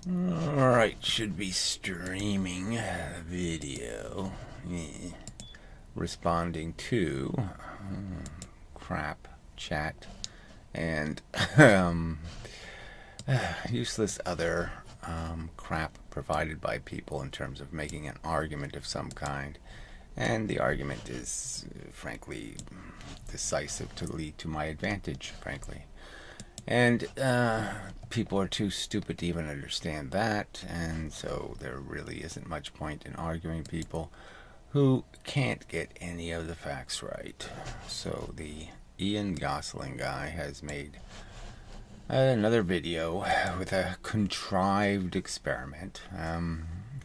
Alright, should be streaming video. Yeah. Responding to crap chat and useless other crap provided by people in terms of making an argument of some kind. And the argument is, frankly, decisive to lead to my advantage, frankly. And people are too stupid to even understand that, and so there really isn't much point in arguing people who can't get any of the facts right. So the Ian Gosling guy has made another video with a contrived experiment.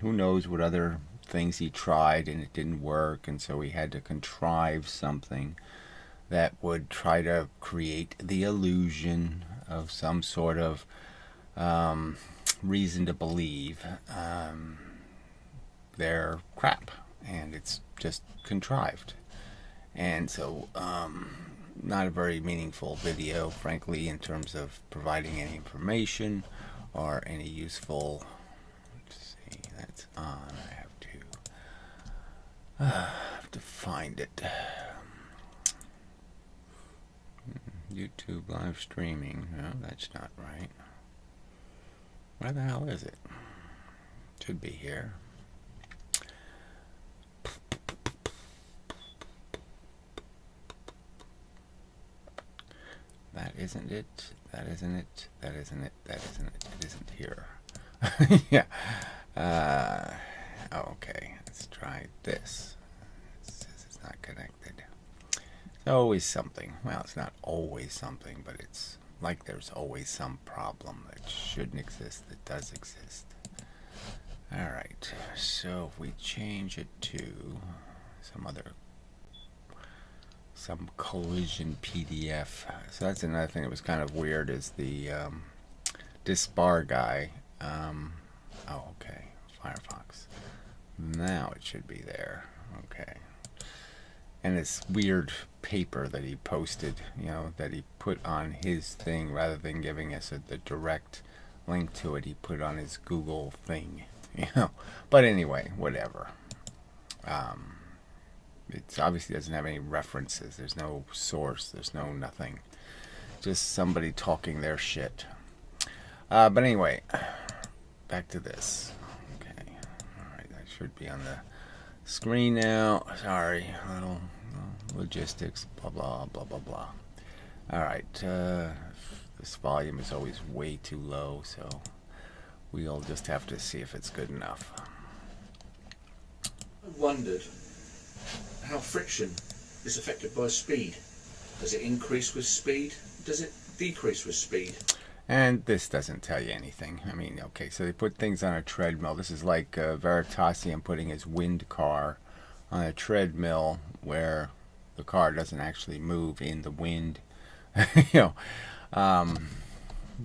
Who knows what other things he tried and it didn't work, and so he had to contrive something that would try to create the illusion of some sort of reason to believe they're crap, and it's just contrived. And so not a very meaningful video, frankly, in terms of providing any information or any useful. Let's see, that's on. I have to find it. YouTube live streaming. No, that's not right. Where the hell is it? Should be here. That isn't it. That isn't it. That isn't it. That isn't it. It isn't here. Yeah. Okay. Let's try this. It says it's not connected. Always something. Well, it's not always something, but it's like there's always some problem that shouldn't exist that does exist. Alright, so if we change it to some collision PDF. So that's another thing that was kind of weird is the Dispar guy. Oh, okay. Firefox. Now it should be there. Okay. And this weird paper that he posted, that he put on his thing rather than giving us the direct link to it, he put on his Google thing, But anyway, whatever. It obviously doesn't have any references. There's no source. There's no nothing. Just somebody talking their shit. But anyway, back to this. Okay. All right, that should be on the screen now. Sorry, little logistics, blah blah blah blah blah. All right, this volume is always way too low, so we'll just have to see if it's good enough. I wondered how friction is affected by speed. Does it increase with speed? Does it decrease with speed? And this doesn't tell you anything. I mean, okay, so they put things on a treadmill. This is like Veritasium putting his wind car on a treadmill where the car doesn't actually move in the wind. Not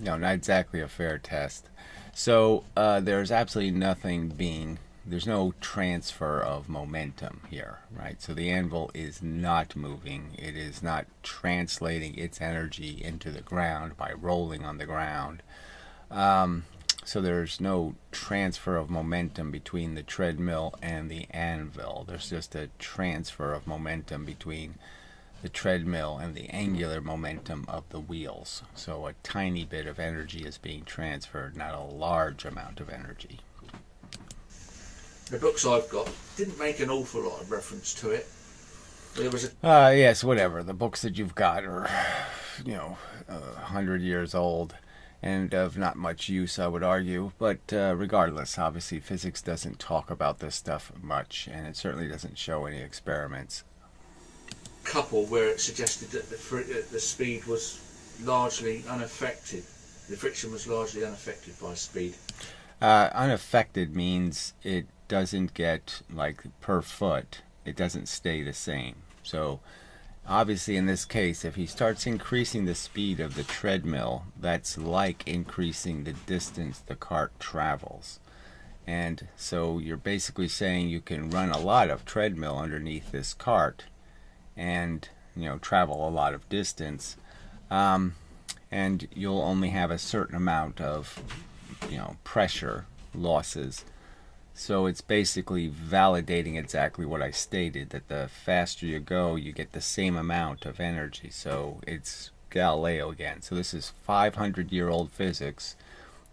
exactly a fair test. So there's absolutely nothing there's no transfer of momentum here, right? So the anvil is not moving. It is not translating its energy into the ground by rolling on the ground. So there's no transfer of momentum between the treadmill and the anvil. There's just a transfer of momentum between the treadmill and the angular momentum of the wheels. So a tiny bit of energy is being transferred, not a large amount of energy. The books I've got didn't make an awful lot of reference to it. There was yes, whatever. The books that you've got are, 100 years old and of not much use, I would argue. But regardless, obviously physics doesn't talk about this stuff much, and it certainly doesn't show any experiments. Couple where it suggested that the speed was largely unaffected. The friction was largely unaffected by speed. Unaffected means it doesn't get, like, per foot, it doesn't stay the same. So obviously in this case, if he starts increasing the speed of the treadmill, that's like increasing the distance the cart travels. And so you're basically saying you can run a lot of treadmill underneath this cart and travel a lot of distance, and you'll only have a certain amount of pressure losses. So it's basically validating exactly what I stated, that the faster you go, you get the same amount of energy. So it's Galileo again. So this is 500-year-old physics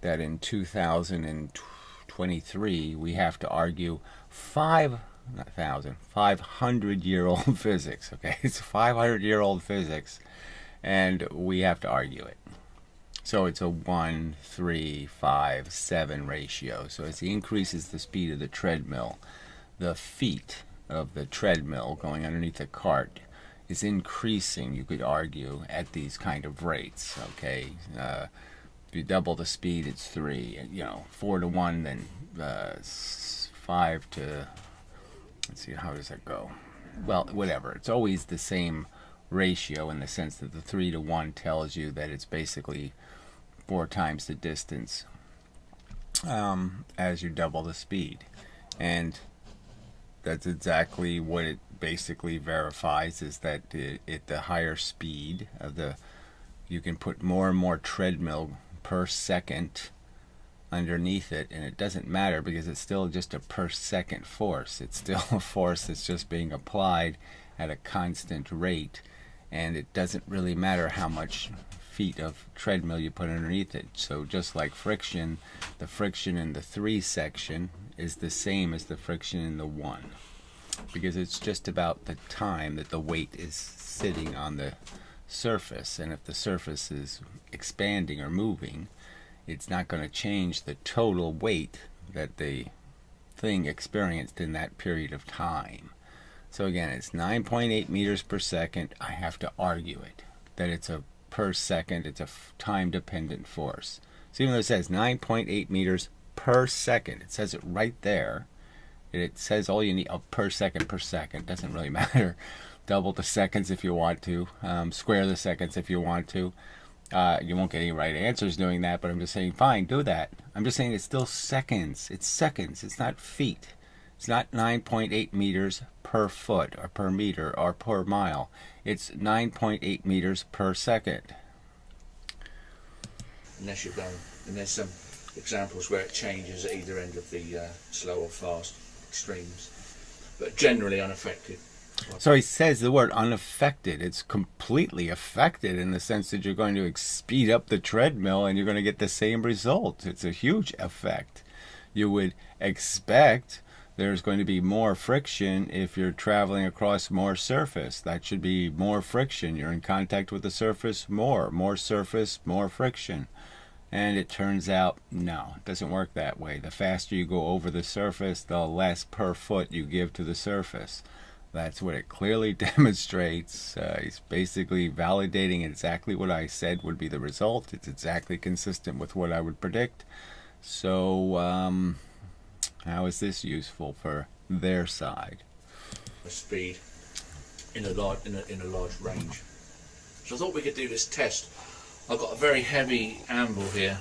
that in 2023 we have to argue 500-year-old physics. Okay, it's 500-year-old physics, and we have to argue it. So it's a 1, 3, 5, 7 ratio. So as he increases the speed of the treadmill, the feet of the treadmill going underneath the cart is increasing, you could argue, at these kind of rates. Okay, if you double the speed, it's 3. 4 to 1, then 5 to, let's see, how does that go? Well, whatever. It's always the same ratio in the sense that the 3 to 1 tells you that it's basically 4 times the distance as you double the speed. And that's exactly what it basically verifies, is that at the higher speed of you can put more and more treadmill per second underneath it, and it doesn't matter because it's still just a per second force. It's still a force that's just being applied at a constant rate, and it doesn't really matter how much feet of treadmill you put underneath it. So just like friction, the friction in the 3 section is the same as the friction in the 1, because it's just about the time that the weight is sitting on the surface, and if the surface is expanding or moving, it's not going to change the total weight that the thing experienced in that period of time. So again, it's 9.8 meters per second. I have to argue it, that it's a per second, it's a time-dependent force. So even though it says 9.8 meters per second, it says it right there. It says all you need, per second, doesn't really matter. Double the seconds if you want to, square the seconds if you want to. You won't get any right answers doing that, but I'm just saying, fine, do that. I'm just saying it's still seconds. It's seconds. It's not feet. It's not 9.8 meters per foot or per meter or per mile. It's 9.8 meters per second. Unless you're going, and there's some examples where it changes at either end of the slow or fast extremes, but generally unaffected. So he says the word unaffected. It's completely affected in the sense that you're going to speed up the treadmill and you're going to get the same result. It's a huge effect. You would expect there's going to be more friction if you're traveling across more surface. That should be more friction. You're in contact with the surface more. More surface, more friction. And it turns out, no, it doesn't work that way. The faster you go over the surface, the less per foot you give to the surface. That's what it clearly demonstrates. He's basically validating exactly what I said would be the result. It's exactly consistent with what I would predict. So, how is this useful for their side? Speed in a large range. So I thought we could do this test. I've got a very heavy anvil here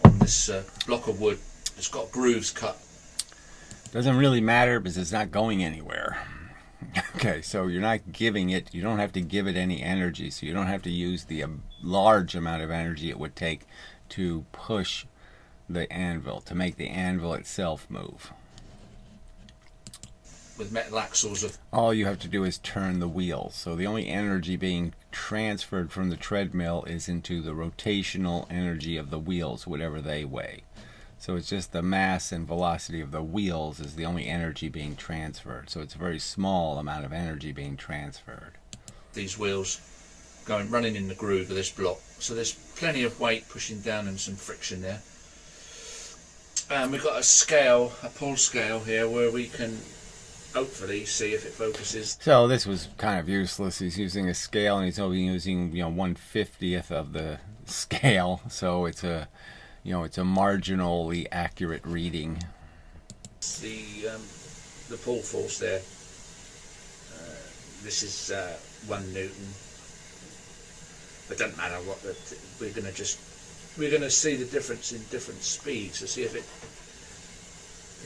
on this block of wood. It's got grooves cut. Doesn't really matter because it's not going anywhere. Okay, so you're not giving it, you don't have to give it any energy, so you don't have to use the large amount of energy it would take to push the anvil, to make the anvil itself move. With metal axles. All you have to do is turn the wheel. So the only energy being transferred from the treadmill is into the rotational energy of the wheels, whatever they weigh. So it's just the mass and velocity of the wheels is the only energy being transferred. So it's a very small amount of energy being transferred. These wheels running in the groove of this block. So there's plenty of weight pushing down and some friction there. And we've got a scale, a pull scale here, where we can hopefully see if it focuses. So this was kind of useless. He's using a scale and he's only using 1/50th of the scale. So it's a it's a marginally accurate reading. The pull force there. This is 1 Newton. But it doesn't matter what we're going to see the difference in different speeds to see if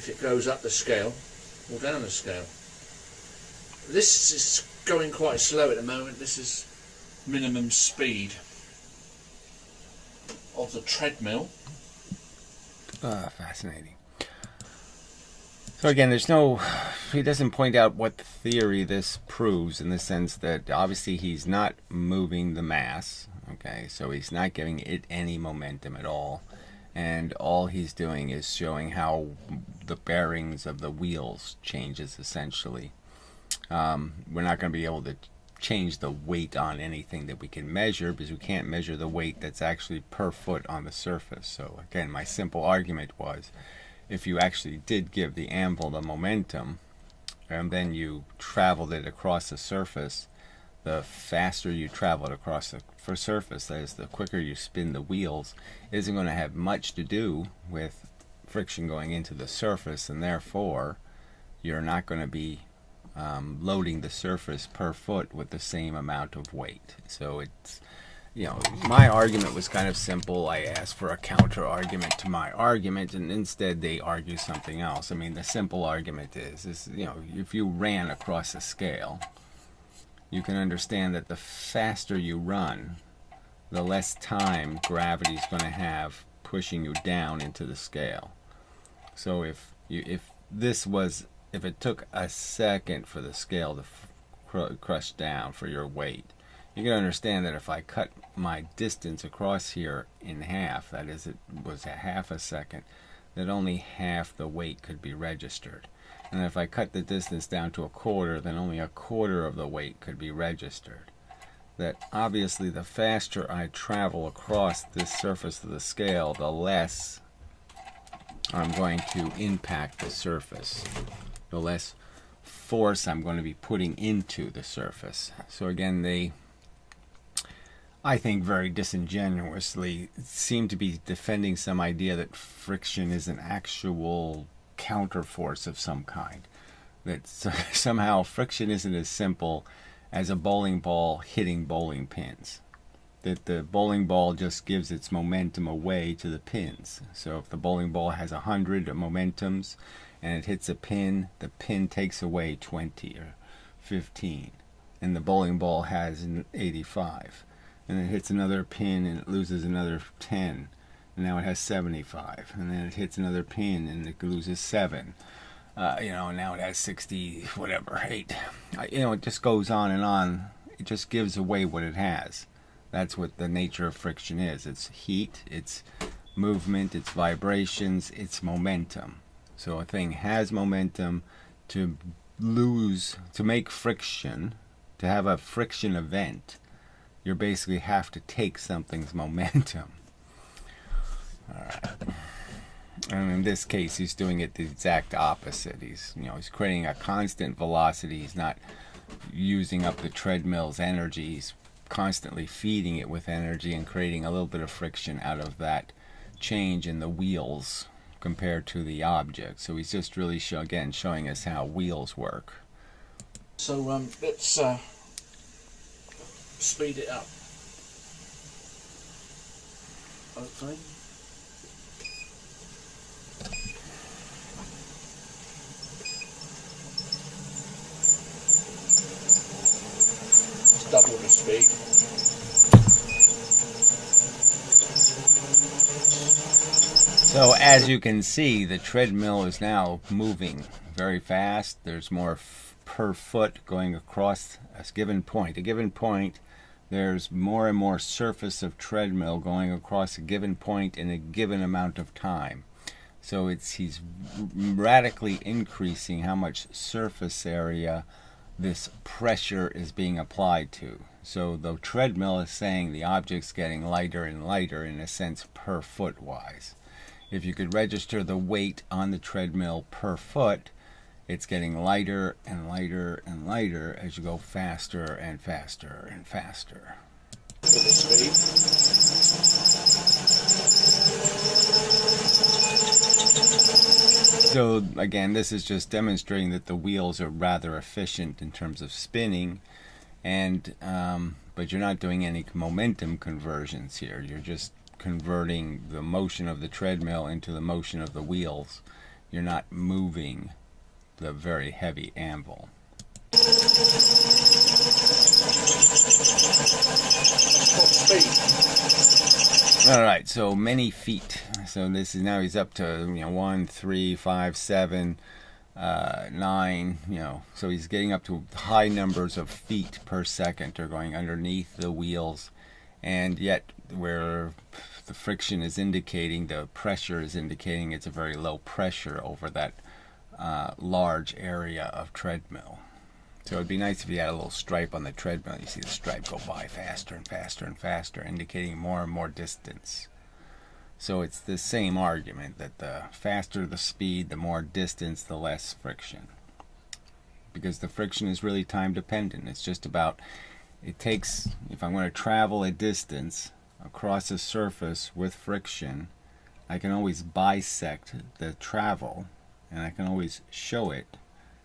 it goes up the scale or down the scale. This is going quite slow at the moment. This is minimum speed of the treadmill. Fascinating. So again, he doesn't point out what theory this proves, in the sense that obviously he's not moving the mass, okay, so he's not giving it any momentum at all, and all he's doing is showing how the bearings of the wheels changes, essentially. We're not going to be able to change the weight on anything that we can measure, because we can't measure the weight that's actually per foot on the surface. So again, my simple argument was, if you actually did give the anvil the momentum and then you traveled it across the surface, the faster you travel it across the surface, that is, the quicker you spin the wheels, isn't going to have much to do with friction going into the surface, and therefore you're not going to be loading the surface per foot with the same amount of weight. So it's, my argument was kind of simple. I asked for a counter argument to my argument, and instead they argue something else. I mean, the simple argument is if you ran across a scale, you can understand that the faster you run, the less time gravity's going to have pushing you down into the scale. So if it took a second for the scale to crush down for your weight, you can understand that if I cut my distance across here in half, that is, it was a half a second, that only half the weight could be registered. And if I cut the distance down to a quarter, then only a quarter of the weight could be registered. That obviously the faster I travel across this surface of the scale, the less I'm going to impact the surface, the less force I'm going to be putting into the surface. So again, they, I think, very disingenuously seem to be defending some idea that friction is an actual counterforce of some kind. That somehow friction isn't as simple as a bowling ball hitting bowling pins. That the bowling ball just gives its momentum away to the pins. So if the bowling ball has 100 momentums and it hits a pin, the pin takes away 20 or 15. And the bowling ball has 85. And it hits another pin and it loses another 10. And now it has 75. And then it hits another pin and it loses 7. Now it has 60, whatever, 8. It just goes on and on. It just gives away what it has. That's what the nature of friction is. It's heat, it's movement, it's vibrations, it's momentum. So a thing has momentum. To make friction, to have a friction event, you basically have to take something's momentum. Alright. And in this case, he's doing it the exact opposite. He's creating a constant velocity. He's not using up the treadmill's energy. He's constantly feeding it with energy and creating a little bit of friction out of that change in the wheels compared to the object. So he's just really showing us how wheels work. So let's speed it up. Hopefully. Let's double the speed. So as you can see, the treadmill is now moving very fast. There's more per foot going across a given point. A given point, there's more and more surface of treadmill going across a given point in a given amount of time. So he's radically increasing how much surface area this pressure is being applied to. So the treadmill is saying the object's getting lighter and lighter, in a sense, per foot wise. If you could register the weight on the treadmill per foot, it's getting lighter and lighter and lighter as you go faster and faster and faster. With the speed. So again, this is just demonstrating that the wheels are rather efficient in terms of spinning, and but you're not doing any momentum conversions here. You're just converting the motion of the treadmill into the motion of the wheels. You're not moving the very heavy anvil. Speed. All right, so many feet. So this is now he's up to 1, 3, 5, 7, 9. So he's getting up to high numbers of feet per second are going underneath the wheels, and yet where the friction is indicating, the pressure is indicating it's a very low pressure over that large area of treadmill. So it'd be nice if you had a little stripe on the treadmill. You see the stripe go by faster and faster and faster, indicating more and more distance. So it's the same argument that the faster the speed, the more distance, the less friction. Because the friction is really time dependent. It's just about, it takes, if I'm going to travel a distance across a surface with friction, I can always bisect the travel, and I can always show it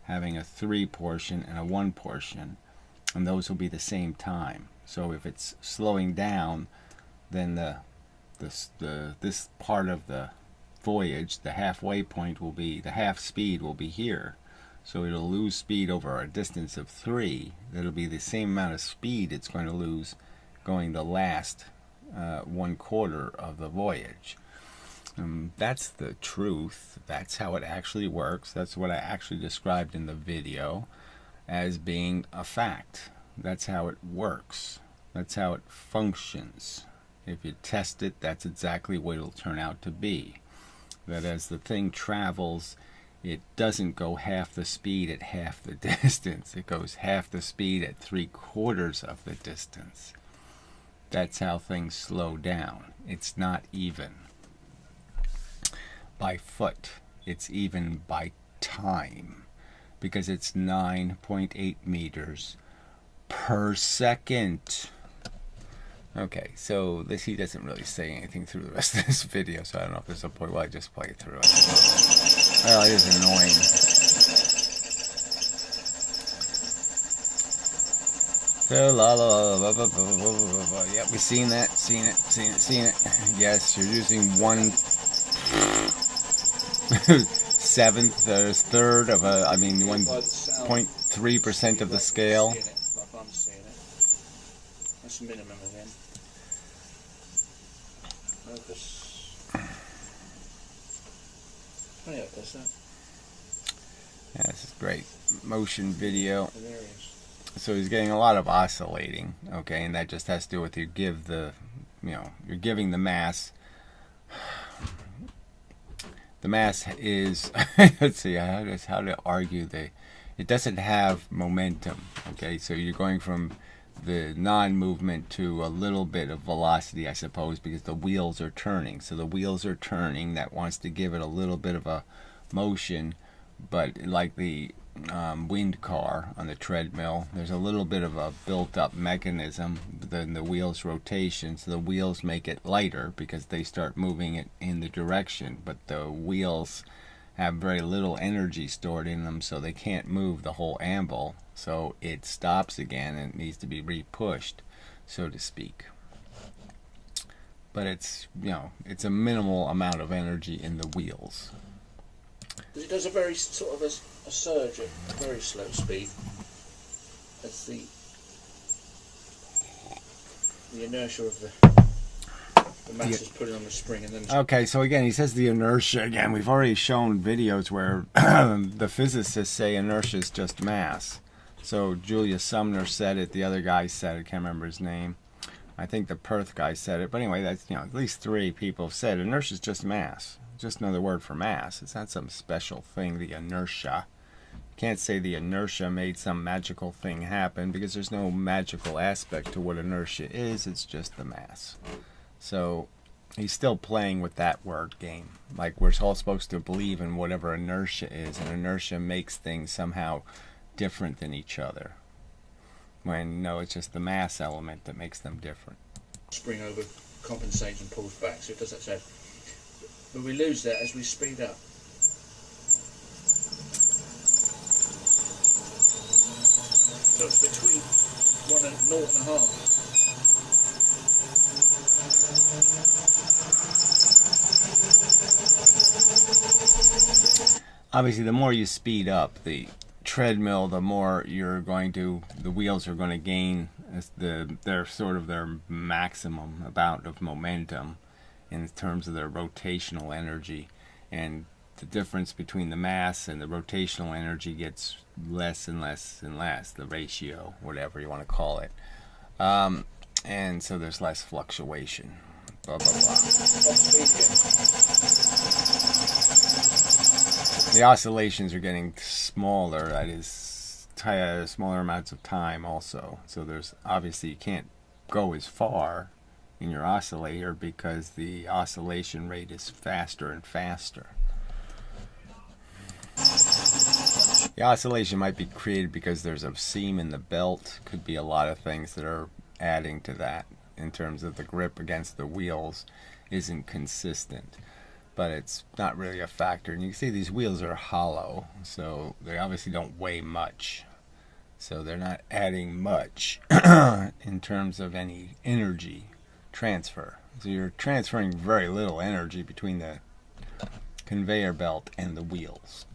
having a 3 portion and a 1 portion, and those will be the same time. So if it's slowing down, then this part of the voyage, the halfway point will be, the half speed will be here. So it'll lose speed over a distance of 3. That'll be the same amount of speed it's going to lose going the last 1/4 of the voyage. That's the truth. That's how it actually works. That's what I actually described in the video as being a fact. That's how it works. That's how it functions. If you test it, that's exactly what it'll turn out to be. That as the thing travels, it doesn't go half the speed at half the distance. It goes half the speed at 3/4 of the distance. That's how things slow down. It's not even by foot, it's even by time, because it's 9.8 meters per second. Okay, so this, he doesn't really say anything through the rest of this video, so I don't know if there's a point. Well, I just play it through it. Well, it is annoying. So, la la la la la la. Yep, we've seen that, seen it. Yes, you're using 1/7 or third of a, 1.3% of the scale. Like I'm seeing it. That's the minimum again. Focus. Oh yeah, it does that. Yeah, this is great motion video. Hilarious. So he's getting a lot of oscillating, okay, and that just has to do with you're giving the mass. The mass is, let's see, how to argue it doesn't have momentum, okay, so you're going from the non-movement to a little bit of velocity, I suppose, because the wheels are turning. So the wheels are turning, that wants to give it a little bit of a motion, but like the wind car on the treadmill, there's a little bit of a built-up mechanism, then the wheels rotation, so the wheels make it lighter because they start moving it in the direction, but the wheels have very little energy stored in them, so they can't move the whole anvil, so it stops again and it needs to be re-pushed, so to speak. But it's it's a minimal amount of energy in the wheels. It does a very sort of a surge at a very slow speed as the inertia of the mass is putting on the spring, and then. Okay, so again, he says the inertia again. We've already shown videos where the physicists say inertia is just mass. So Julius Sumner said it. The other guy said it. I can't remember his name. I think the Perth guy said it. But anyway, that's at least 3 people have said inertia is just mass. Just another word for mass. It's not some special thing, the inertia. You can't say the inertia made some magical thing happen because there's no magical aspect to what inertia is. It's just the mass. So he's still playing with that word game. Like we're all supposed to believe in whatever inertia is, and inertia makes things somehow different than each other. When no, it's just the mass element that makes them different. Spring over compensates and pulls back, so it does that shape. But we lose that as we speed up. So it's between 1 and 0.5. Obviously, the more you speed up the treadmill, the more the wheels are going to gain their maximum amount of momentum. in terms of their rotational energy, and the difference between the mass and the rotational energy gets less and less and less, the ratio, whatever you want to call it. And so there's less fluctuation. Blah, blah, blah. The oscillations are getting smaller, that is, smaller amounts of time also. So there's, obviously you can't go as far in your oscillator because the oscillation rate is faster and faster. The oscillation might be created because there's a seam in the belt. Could be a lot of things that are adding to that in terms of the grip against the wheels isn't consistent. But it's not really a factor. And you can see these wheels are hollow, so they obviously don't weigh much. So they're not adding much in terms of any energy transfer. So you're transferring very little energy between the conveyor belt and the wheels.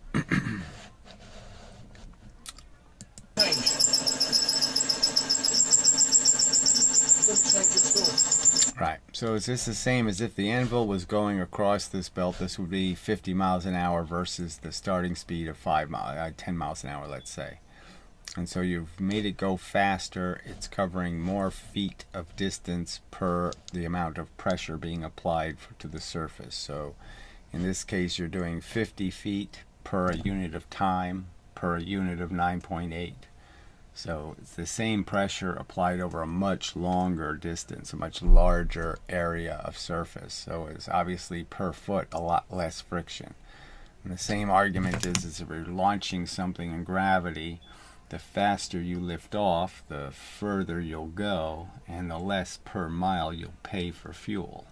Right, so is this the same as if the anvil was going across this belt? This would be 50 miles an hour versus the starting speed of 10 miles an hour, let's say. And so you've made it go faster. It's covering more feet of distance per the amount of pressure being applied to the surface. So in this case, you're doing 50 feet per a unit of time per a unit of 9.8. So it's the same pressure applied over a much longer distance, a much larger area of surface. So it's obviously per foot a lot less friction. And the same argument is if you're launching something in gravity, the faster you lift off, the further you'll go, and the less per mile you'll pay for fuel.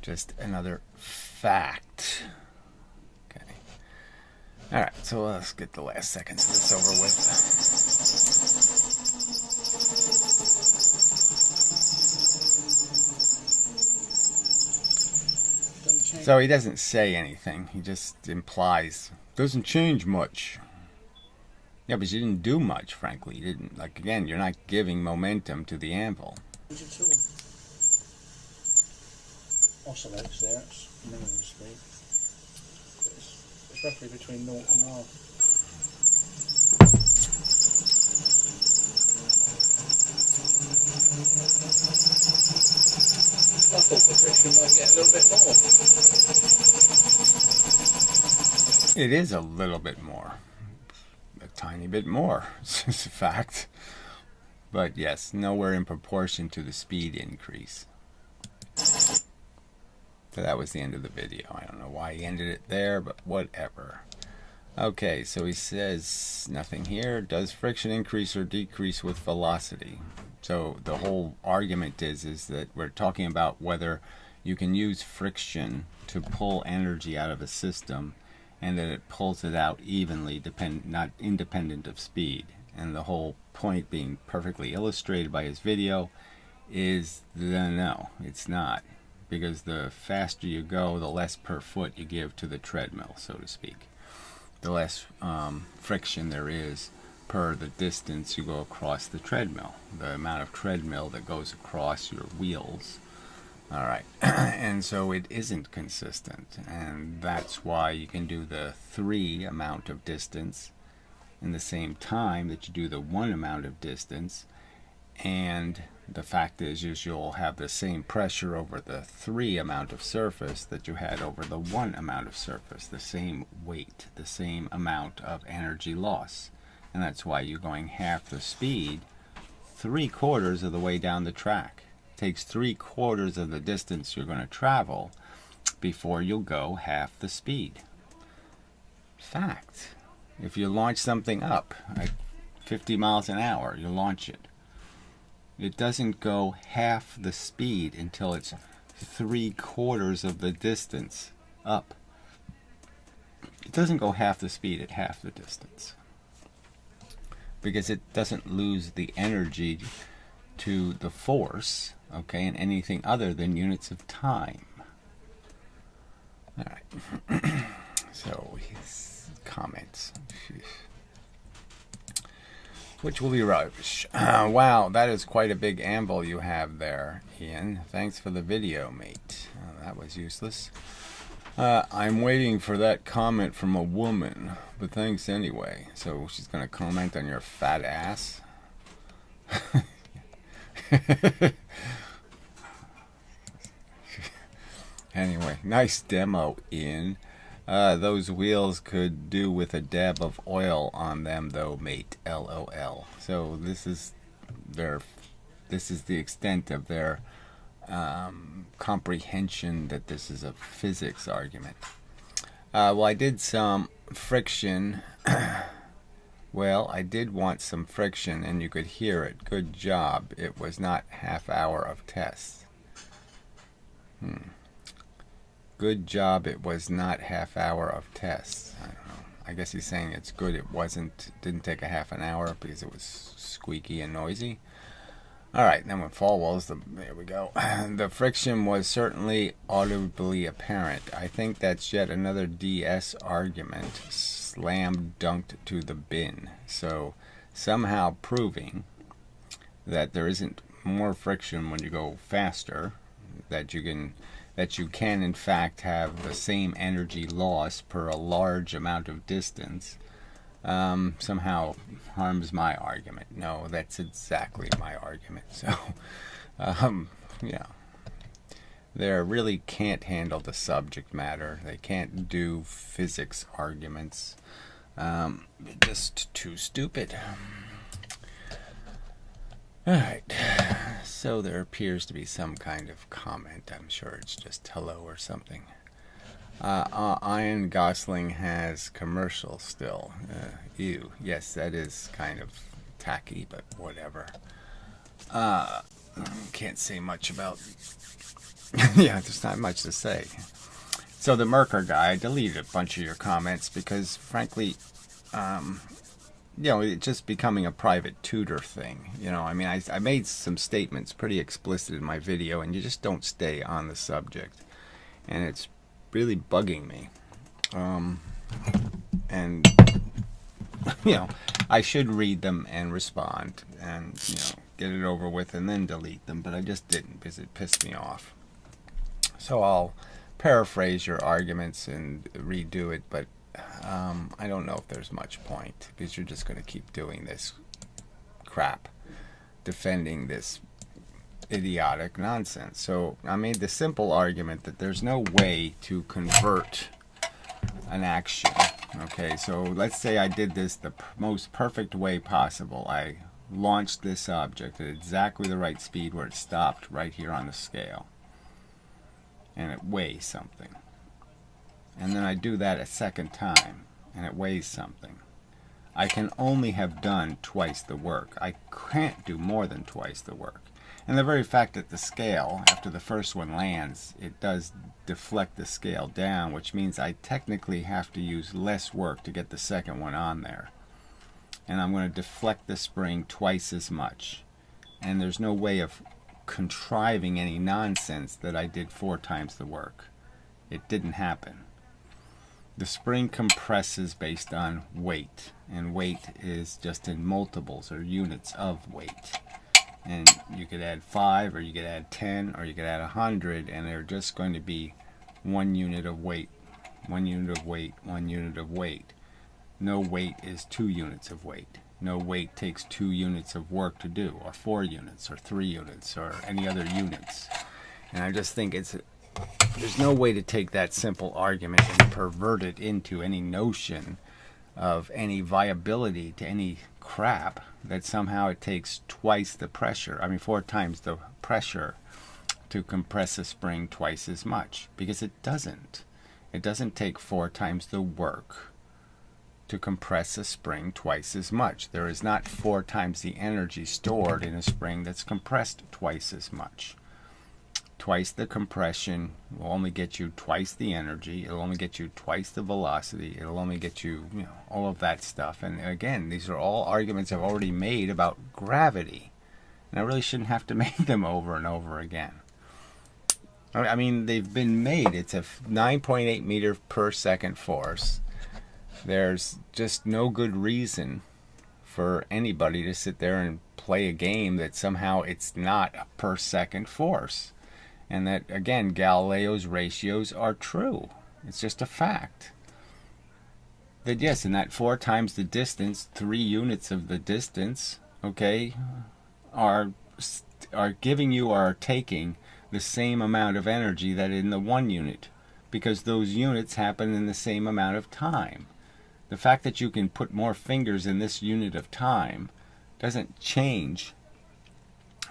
Just another fact. Alright, so let's get the last seconds of this over with. So he doesn't say anything, he just implies, doesn't change much. Yeah, but you didn't do much, frankly. You didn't, like, again, you're not giving momentum to the anvil. Oscillates there, it's minimum speed. It's roughly between 0 and half. I thought the friction might get a little bit more. It is a little bit more. A tiny bit more, it's a fact. But yes, nowhere in proportion to the speed increase. So that was the end of the video. I don't know why he ended it there, but whatever. Okay, so he says nothing here. Does friction increase or decrease with velocity? So the whole argument is that we're talking about whether you can use friction to pull energy out of a system and that it pulls it out evenly, not independent of speed. And the whole point being perfectly illustrated by his video is no, it's not. Because the faster you go, the less per foot you give to the treadmill, so to speak. The less friction there is per the distance you go across the treadmill. The amount of treadmill that goes across your wheels. Alright, and so it isn't consistent. And that's why you can do the 3 amount of distance in the same time that you do the 1 amount of distance. And the fact is you'll have the same pressure over the 3 amount of surface that you had over the 1 amount of surface. The same weight, the same amount of energy loss. And that's why you're going half the speed 3/4 of the way down the track. It takes 3/4 of the distance you're going to travel before you'll go half the speed. Fact. If you launch something up at 50 miles an hour, you launch it. It doesn't go half the speed until it's 3/4 of the distance up. It doesn't go half the speed at half the distance. Because it doesn't lose the energy to the force, okay, in anything other than units of time. Alright. So his comments. which will be rubbish. Wow, that is quite a big anvil you have there, Ian. Thanks for the video, mate. That was useless. I'm waiting for that comment from a woman, but thanks anyway. So she's going to comment on your fat ass? Anyway, nice demo, Ian. Those wheels could do with a dab of oil on them, though, mate. LOL. So this is the extent of their comprehension that this is a physics argument. Well, I did some friction. Well, I did want some friction, and you could hear it. Good job. It was not half hour of tests. Good job. It was not half hour of tests. I don't know. I guess he's saying it's good. It didn't take a half an hour because it was squeaky and noisy. All right, then when fall walls, there we go. The friction was certainly audibly apparent. I think that's yet another DS argument, slam dunked to the bin. So somehow proving that there isn't more friction when you go faster, that you can in fact have the same energy loss per a large amount of distance. Somehow harms my argument. No, that's exactly my argument. So, yeah. They really can't handle the subject matter. They can't do physics arguments. Just too stupid. Alright. So there appears to be some kind of comment. I'm sure it's just hello or something. Ian Gosling has commercial still. Ew. Yes, that is kind of tacky, but whatever. Can't say much about... yeah, there's not much to say. So the Merker guy, I deleted a bunch of your comments because, frankly, it's just becoming a private tutor thing. I mean, I made some statements pretty explicit in my video, and you just don't stay on the subject. And it's really bugging me. And, I should read them and respond and, get it over with and then delete them, but I just didn't because it pissed me off. So I'll paraphrase your arguments and redo it, but I don't know if there's much point because you're just going to keep doing this crap, defending this idiotic nonsense. So I made the simple argument that there's no way to convert an action. Okay, so let's say I did this the most perfect way possible. I launched this object at exactly the right speed where it stopped right here on the scale. And it weighs something. And then I do that a second time and it weighs something. I can only have done twice the work. I can't do more than twice the work. And the very fact that the scale, after the first one lands, it does deflect the scale down, which means I technically have to use less work to get the second one on there. And I'm going to deflect the spring twice as much. And there's no way of contriving any nonsense that I did 4 times the work. It didn't happen. The spring compresses based on weight, and weight is just in multiples or units of weight. And you could add 5, or you could add 10, or you could add 100, and they're just going to be 1 unit of weight, 1 unit of weight, 1 unit of weight. No weight is 2 units of weight. No weight takes 2 units of work to do, or 4 units, or 3 units, or any other units. And I just think there's no way to take that simple argument and pervert it into any notion of any viability to any crap that somehow it takes twice the pressure, 4 times the pressure to compress a spring twice as much. Because it doesn't. It doesn't take 4 times the work to compress a spring twice as much. There is not 4 times the energy stored in a spring that's compressed twice as much. Twice the compression will only get you twice the energy. It'll only get you twice the velocity. It'll only get you, all of that stuff. And again, these are all arguments I've already made about gravity. And I really shouldn't have to make them over and over again. I mean, they've been made. It's a 9.8 meter per second force. There's just no good reason for anybody to sit there and play a game that somehow it's not a per second force. And that, again, Galileo's ratios are true. It's just a fact. That yes, and that 4 times the distance, 3 units of the distance, okay, are giving you or are taking the same amount of energy that in the 1 unit, because those units happen in the same amount of time. The fact that you can put more fingers in this unit of time doesn't change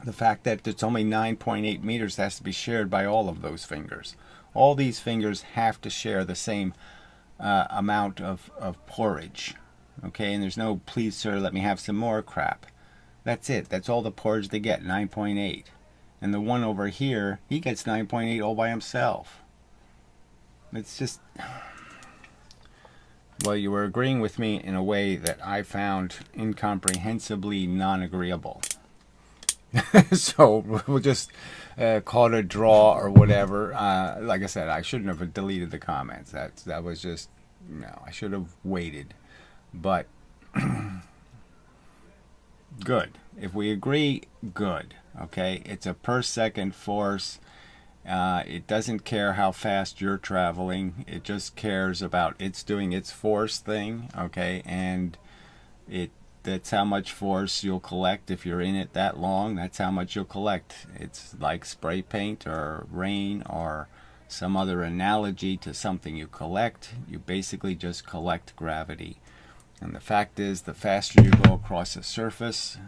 the fact that it's only 9.8 meters that has to be shared by all of those fingers. All these fingers have to share the same amount of porridge. Okay, and there's no please sir let me have some more crap. That's it. That's all the porridge they get, 9.8. And the one over here, he gets 9.8 all by himself. It's just... Well, you were agreeing with me in a way that I found incomprehensibly non-agreeable. So we'll just call it a draw or whatever. Like I said, I shouldn't have deleted the comments. That was just, no, I should have waited. But good. If we agree, good. Okay, it's a per second force. It doesn't care how fast you're traveling. It just cares about it's doing its force thing. Okay, and that's how much force you'll collect if you're in it that long. That's how much you'll collect. It's like spray paint or rain or some other analogy to something you collect. You basically just collect gravity. And the fact is, the faster you go across a surface,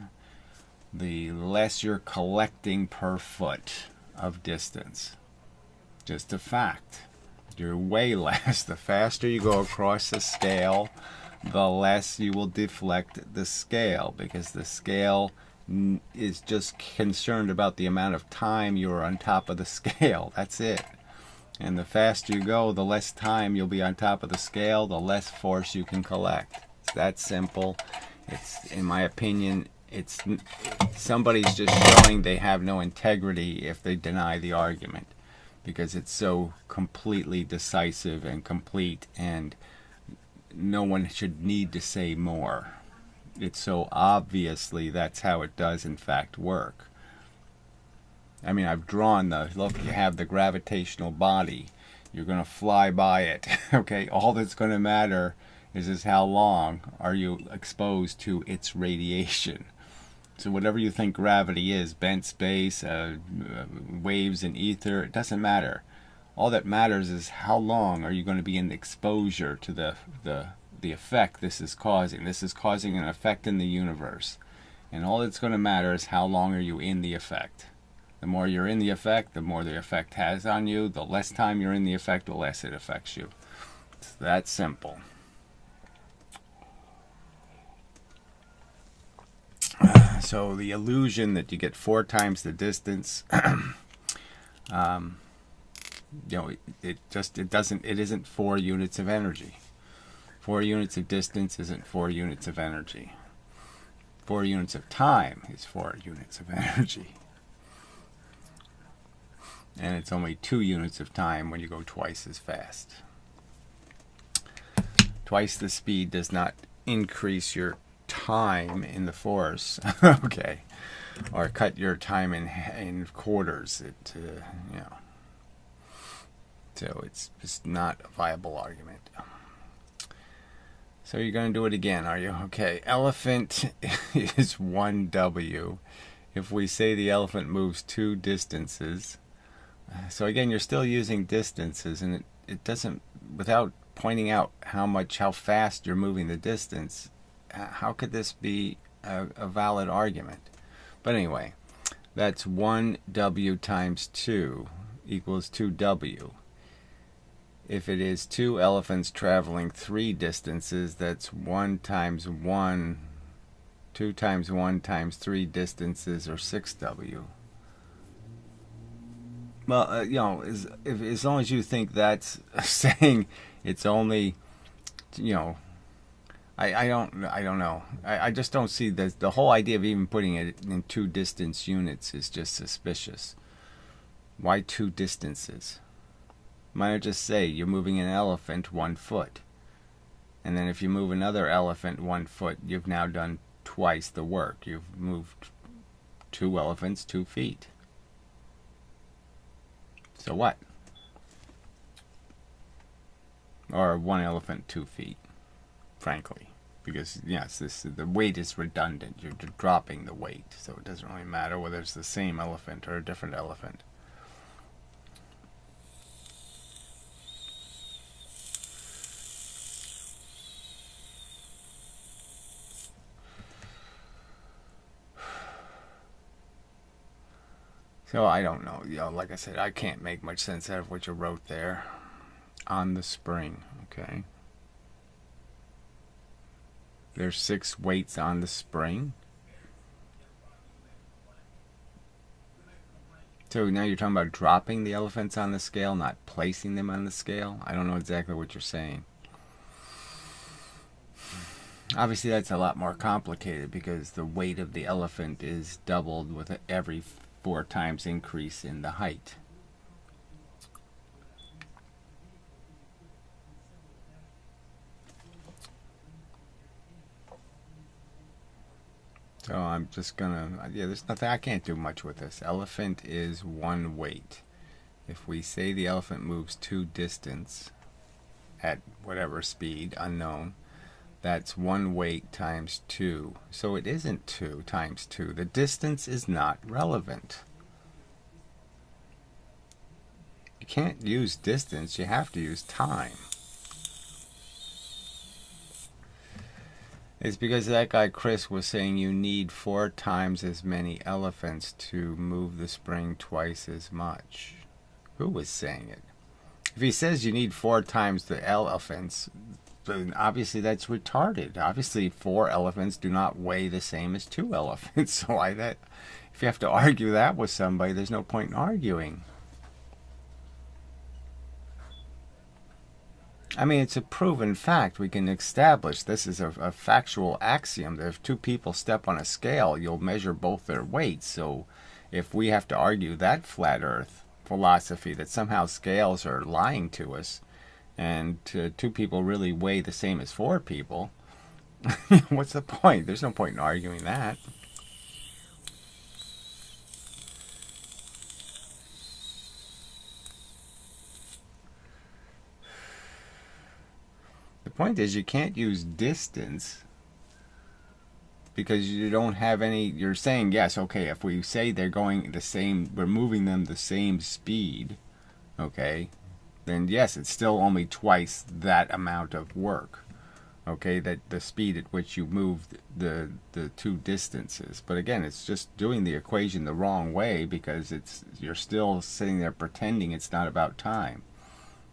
the less you're collecting per foot of distance. Just a fact. You're way less. The faster you go across the scale, the less you will deflect the scale, because the scale is just concerned about the amount of time you're on top of the scale. That's it. And the faster you go, the less time you'll be on top of the scale, the less force you can collect. It's that simple. It's, in my opinion, it's somebody's just showing they have no integrity if they deny the argument, because it's so completely decisive and complete, and no one should need to say more. It's so obviously that's how it does in fact work. I mean, I've drawn look, you have the gravitational body. You're going to fly by it. Okay, all that's going to matter is how long are you exposed to its radiation. So whatever you think gravity is, bent space, waves in ether, it doesn't matter. All that matters is how long are you going to be in exposure to the effect this is causing. This is causing an effect in the universe. And all that's going to matter is how long are you in the effect. The more you're in the effect, the more the effect has on you. The less time you're in the effect, the less it affects you. It's that simple. So the illusion that you get 4 times the distance, it isn't 4 units of energy. 4 units of distance isn't 4 units of energy. 4 units of time is 4 units of energy. And it's only 2 units of time when you go twice as fast. Twice the speed does not increase your time in the force, okay, or cut your time in quarters. So it's just not a viable argument. So you're going to do it again, are you? Okay, elephant is 1W. If we say the elephant moves 2 distances, so again, you're still using distances, and it doesn't, without pointing out how fast you're moving the distance, how could this be a valid argument? But anyway, that's 1W times 2 equals 2W. If it is 2 elephants traveling 3 distances, that's 1 times 1, 2 times 1 times 3 distances, or 6W. Well, as long as you think that's saying it's only, I don't know. I just don't see the whole idea of even putting it in 2 distance units is just suspicious. Why 2 distances? Might I just say you're moving an elephant 1 foot, and then if you move another elephant 1 foot, you've now done twice the work. You've moved 2 elephants 2 feet. So what? Or 1 elephant 2 feet, frankly. Because, yes, the weight is redundant. You're dropping the weight. So it doesn't really matter whether it's the same elephant or a different elephant. So I don't know. Like I said, I can't make much sense out of what you wrote there. On the spring, okay? There's 6 weights on the spring. So now you're talking about dropping the elephants on the scale, not placing them on the scale? I don't know exactly what you're saying. Obviously that's a lot more complicated because the weight of the elephant is doubled with every 4 times increase in the height. So I'm just gonna, there's nothing, I can't do much with this. Elephant is 1 weight. If we say the elephant moves 2 distance at whatever speed, unknown, that's 1 weight times 2. So it isn't 2 times 2. The distance is not relevant. You can't use distance, you have to use time. It's because that guy Chris was saying you need 4 times as many elephants to move the spring twice as much. Who was saying it? If he says you need 4 times the elephants, then obviously that's retarded. Obviously 4 elephants do not weigh the same as 2 elephants. So if you have to argue that with somebody, there's no point in arguing. I mean, it's a proven fact. We can establish this is a factual axiom that if 2 people step on a scale, you'll measure both their weights. So if we have to argue that flat earth philosophy that somehow scales are lying to us and 2 people really weigh the same as 4 people, what's the point? There's no point in arguing that. The point is you can't use distance because you don't have any. You're saying, yes, okay, if we say they're going the same, we're moving them the same speed, okay, then yes, it's still only twice that amount of work, okay, that the speed at which you moved the 2 distances. But again, it's just doing the equation the wrong way because you're still sitting there pretending it's not about time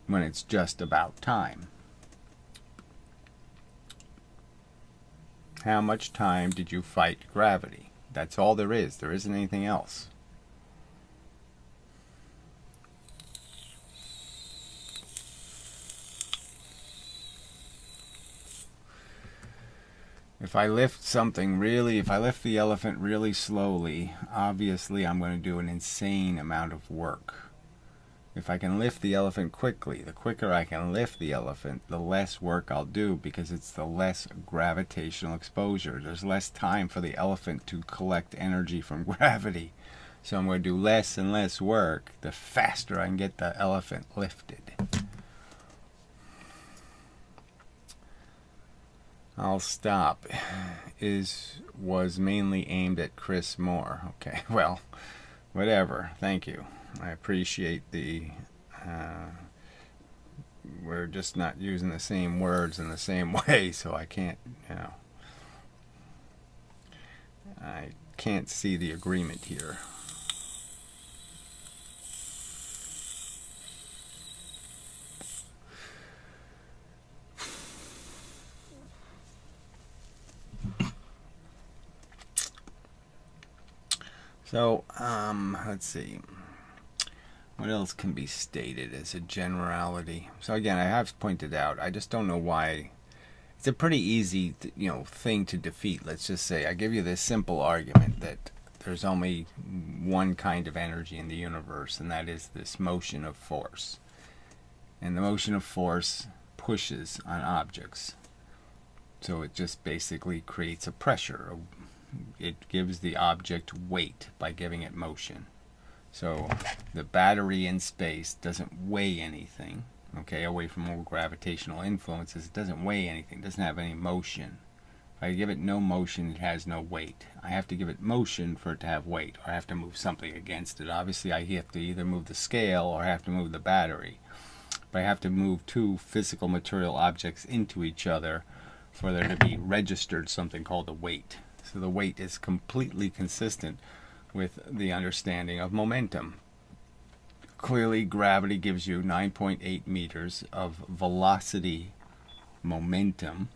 when it's just about time. How much time did you fight gravity? That's all there is. There isn't anything else. If I lift the elephant really slowly, obviously I'm going to do an insane amount of work. If I can lift the elephant quickly, the quicker I can lift the elephant, the less work I'll do because it's the less gravitational exposure. There's less time for the elephant to collect energy from gravity. So I'm going to do less and less work the faster I can get the elephant lifted. I'll stop. Was mainly aimed at Chris Moore. Okay, well, whatever. Thank you. I appreciate we're just not using the same words in the same way, so I can't, I can't see the agreement here. So, let's see. What else can be stated as a generality? So again, I have pointed out, I just don't know why. It's a pretty easy, thing to defeat. Let's just say I give you this simple argument that there's only one kind of energy in the universe, and that is this motion of force. And the motion of force pushes on objects. So it just basically creates a pressure. It gives the object weight by giving it motion. So the battery in space doesn't weigh anything, okay, away from all gravitational influences. It doesn't weigh anything, it doesn't have any motion. If I give it no motion, it has no weight. I have to give it motion for it to have weight, or I have to move something against it. Obviously, I have to either move the scale or I have to move the battery. But I have to move two physical material objects into each other for there to be registered something called a weight. So the weight is completely consistent with the understanding of momentum. Clearly, gravity gives you 9.8 meters of velocity momentum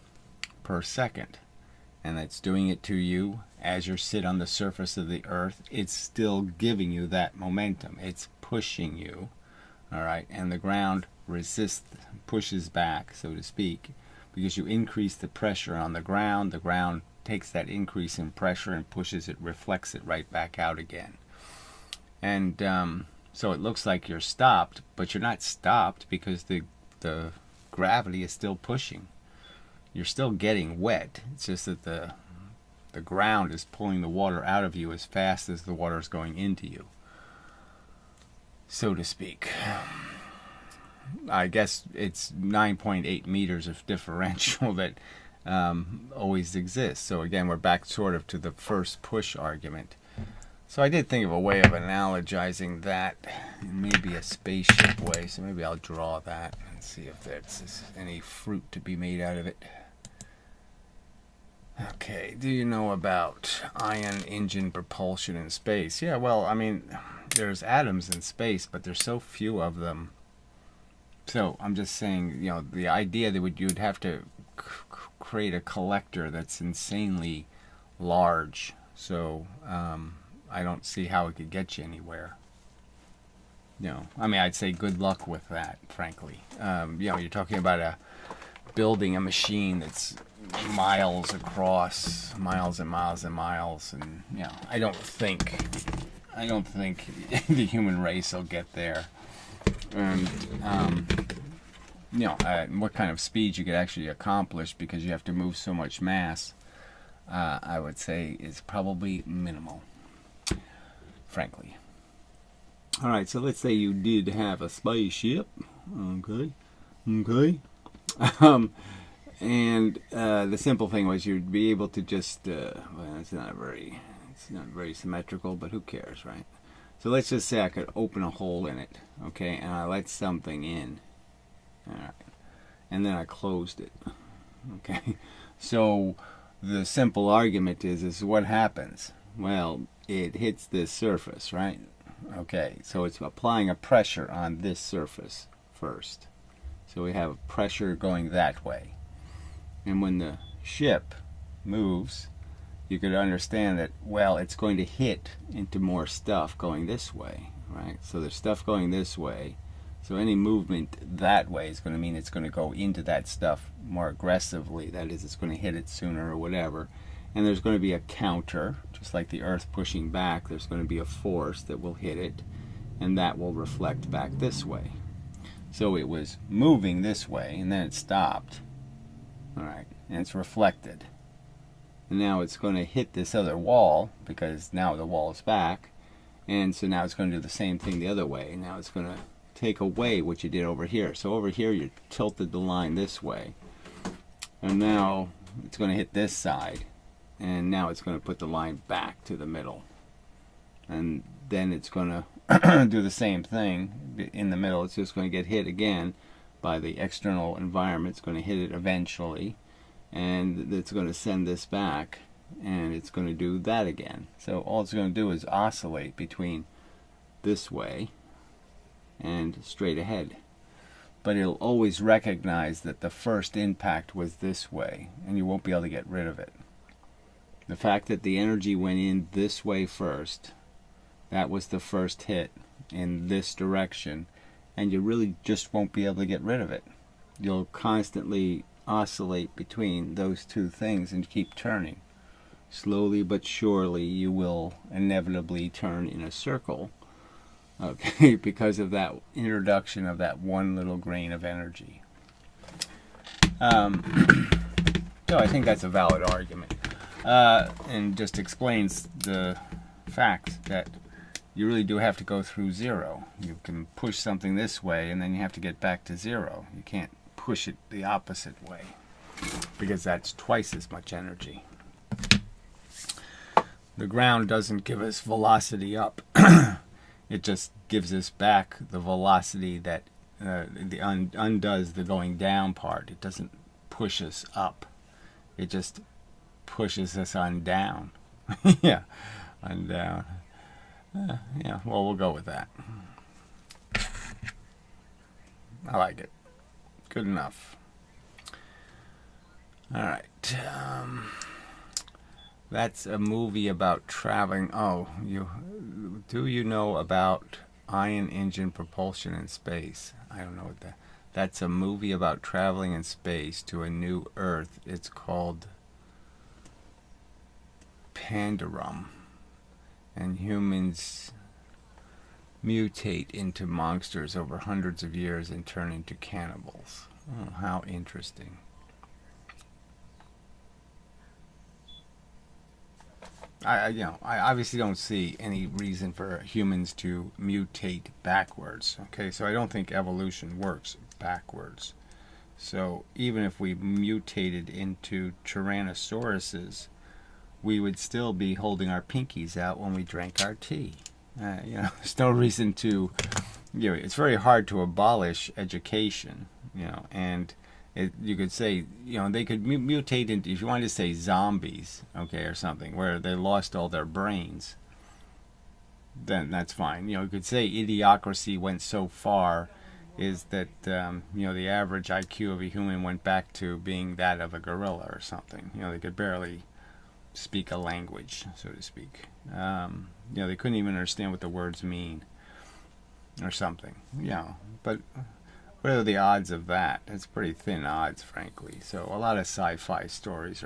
per second. And that's doing it to you as you sit on the surface of the earth. It's still giving you that momentum. It's pushing you, all right? And the ground resists, pushes back, so to speak, because you increase the pressure on the ground. The ground takes that increase in pressure and pushes it, reflects it right back out again. And so it looks like you're stopped, but you're not stopped because the gravity is still pushing. You're still getting wet. It's just that the ground is pulling the water out of you as fast as the water is going into you, so to speak. I guess it's 9.8 meters of differential that always exists. So again, we're back sort of to the first push argument. So I did think of a way of analogizing that in maybe a spaceship way. So maybe I'll draw that and see if there's any fruit to be made out of it. Okay, do you know about ion engine propulsion in space? Yeah, well, I mean, there's atoms in space, but there's so few of them. So I'm just saying, you know, the idea that you'd have to create a collector that's insanely large. So I don't see how it could get you anywhere. You know, I mean, I'd say good luck with that, frankly. You know, you're talking about building a machine that's miles across, miles and miles and miles, and you know, I don't think the human race will get there. And you know, what kind of speed you could actually accomplish, because you have to move so much mass, I would say is probably minimal, frankly. All right, so let's say you did have a spaceship, okay, and the simple thing was you'd be able to just, well, it's not very symmetrical, but who cares, right? So let's just say I could open a hole in it, okay, and I let something in, all right, and then I closed it, okay. So the simple argument is what happens? Well, it hits this surface, right? Okay, so it's applying a pressure on this surface first. So we have pressure going that way. And when the ship moves, you could understand that, well, it's going to hit into more stuff going this way, right? So there's stuff going this way. So any movement that way is going to mean it's going to go into that stuff more aggressively. That is, it's going to hit it sooner or whatever. And there's going to be a counter, just like the Earth pushing back. There's going to be a force that will hit it, and that will reflect back this way. So it was moving this way, and then it stopped. All right, and it's reflected. And now it's going to hit this other wall, because now the wall is back. And so now it's going to do the same thing the other way. Now it's going to take away what you did over here. So over here you tilted the line this way. And now it's going to hit this side. And now it's going to put the line back to the middle. And then it's going to do the same thing in the middle. It's just going to get hit again by the external environment. It's going to hit it eventually. And it's going to send this back. And it's going to do that again. So all it's going to do is oscillate between this way and straight ahead. But it'll always recognize that the first impact was this way. And you won't be able to get rid of it. The fact that the energy went in this way first, that was the first hit in this direction, and you really just won't be able to get rid of it. You'll constantly oscillate between those two things and keep turning. Slowly but surely you will inevitably turn in a circle, okay, because of that introduction of that one little grain of energy. So I think that's a valid argument. And just explains the fact that you really do have to go through zero. You can push something this way and then you have to get back to zero. You can't push it the opposite way because that's twice as much energy. The ground doesn't give us velocity up. It just gives us back the velocity that undoes the going down part. It doesn't push us up. It just pushes us on down. Yeah, on down. Yeah, well, we'll go with that. I like it. Good enough. All right. That's a movie about traveling. Oh, do you know about ion engine propulsion in space? I don't know what that. That's a movie about traveling in space to a new Earth. It's called Pandarum. And humans mutate into monsters over hundreds of years and turn into cannibals. Oh, how interesting. I obviously don't see any reason for humans to mutate backwards. Okay, so I don't think evolution works backwards. So even if we mutated into Tyrannosauruses, we would still be holding our pinkies out when we drank our tea. There's no reason to, it's very hard to abolish education, and you could say, they could mutate into, if you wanted to say zombies, okay, or something, where they lost all their brains, then that's fine. You could say idiocracy went so far is that, the average IQ of a human went back to being that of a gorilla or something. They could barely speak a language, so to speak. They couldn't even understand what the words mean or something. But what are the odds of that? It's pretty thin odds, frankly. So a lot of sci-fi stories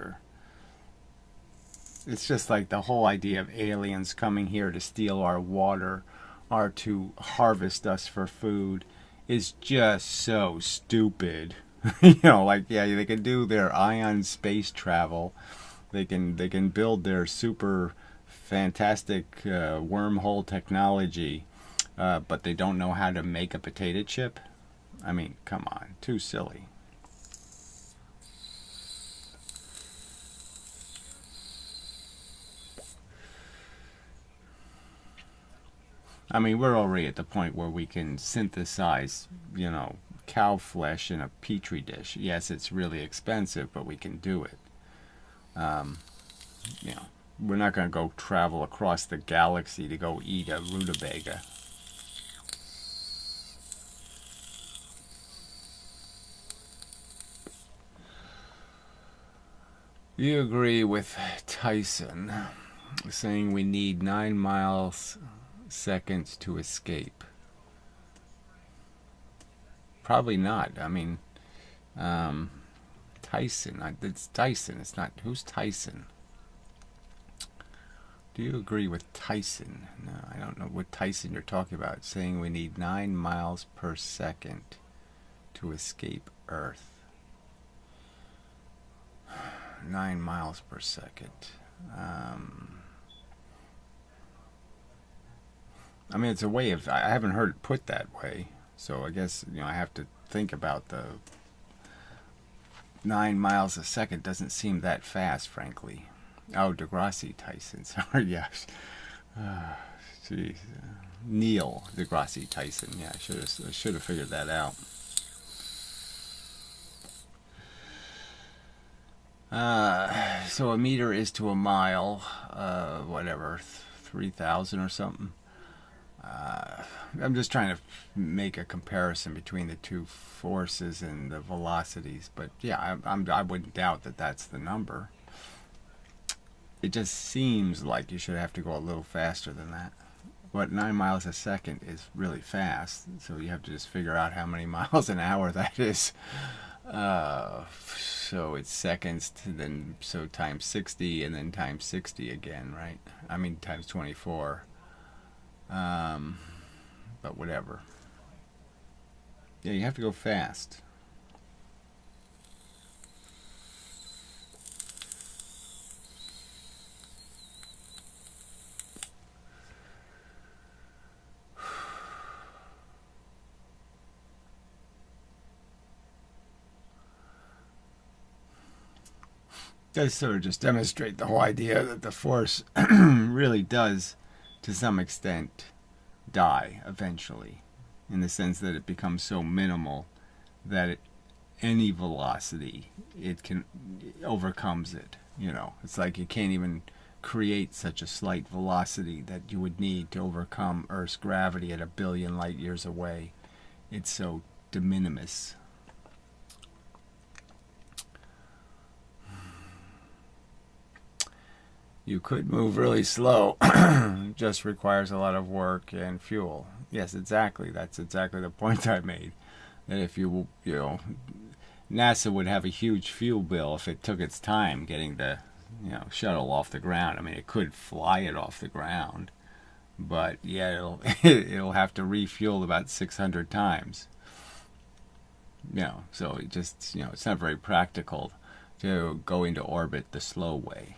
it's just like the whole idea of aliens coming here to steal our water or to harvest us for food is just so stupid. They can do their ion space travel. They can build their super fantastic wormhole technology, but they don't know how to make a potato chip. I mean, come on, too silly. I mean, we're already at the point where we can synthesize, cow flesh in a petri dish. Yes, it's really expensive, but we can do it. We're not going to go travel across the galaxy to go eat a rutabaga. You agree with Tyson saying we need 9 miles seconds to escape? Probably not. I mean, Tyson. It's Tyson. It's not. Who's Tyson? Do you agree with Tyson? No, I don't know what Tyson you're talking about. Saying we need 9 miles per second to escape Earth. 9 miles per second. I mean, it's a way of. I haven't heard it put that way, so I guess I have to think about the 9 miles a second. Doesn't seem that fast, frankly. Oh, deGrasse Tyson. Sorry, yes. Jeez, Neil deGrasse Tyson. Yeah, I should have figured that out. So a meter is to a mile, 3,000 or something. I'm just trying to make a comparison between the two forces and the velocities, but yeah, I wouldn't doubt that that's the number. It just seems like you should have to go a little faster than that. But 9 miles a second is really fast, so you have to just figure out how many miles an hour that is. So it's seconds, so times 60, and then times 60 again, right? I mean times 24. But whatever. Yeah, you have to go fast. does sort of just demonstrate the whole idea that the force really does, to some extent, die eventually, in the sense that it becomes so minimal that any velocity overcomes it. It's like you can't even create such a slight velocity that you would need to overcome Earth's gravity at 1 billion light years away. It's so de minimis. You could move really slow. It just requires a lot of work and fuel. Yes, exactly. That's exactly the point I made. That if NASA would have a huge fuel bill if it took its time getting the shuttle off the ground. I mean, it could fly it off the ground, but yeah, it'll have to refuel about 600 times. So it just it's not very practical to go into orbit the slow way.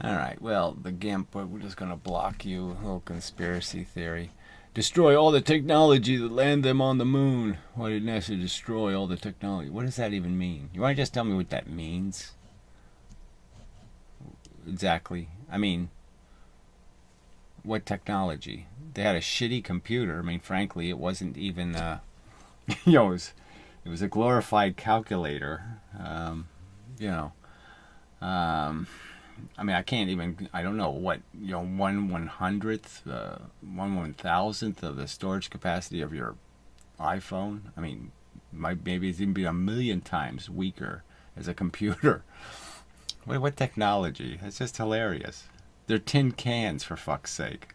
Alright, well, the GIMP, we're just going to block you. A little conspiracy theory. Destroy all the technology that land them on the moon. Why did NASA destroy all the technology? What does that even mean? You want to just tell me what that means? Exactly. I mean, what technology? They had a shitty computer. I mean, frankly, it wasn't even, it was a glorified calculator. I mean, I don't know what, 1/100th, 1/1000th of the storage capacity of your iPhone. I mean, maybe it's even be 1,000,000 times weaker as a computer. What technology? That's just hilarious. They're tin cans, for fuck's sake.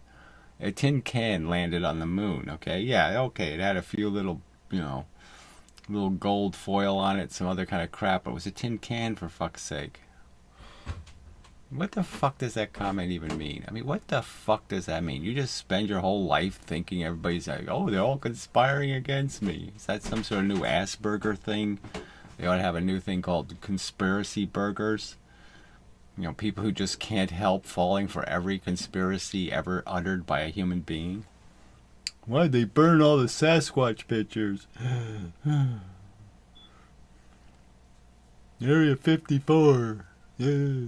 A tin can landed on the moon, okay? Yeah, okay, it had a few little, little gold foil on it, some other kind of crap, but it was a tin can, for fuck's sake. What the fuck does that comment even mean? I mean, what the fuck does that mean? You just spend your whole life thinking everybody's like, oh, they're all conspiring against me. Is that some sort of new Asperger thing? They ought to have a new thing called conspiracy burgers. People who just can't help falling for every conspiracy ever uttered by a human being. Why'd they burn all the Sasquatch pictures? Area 54. Yeah.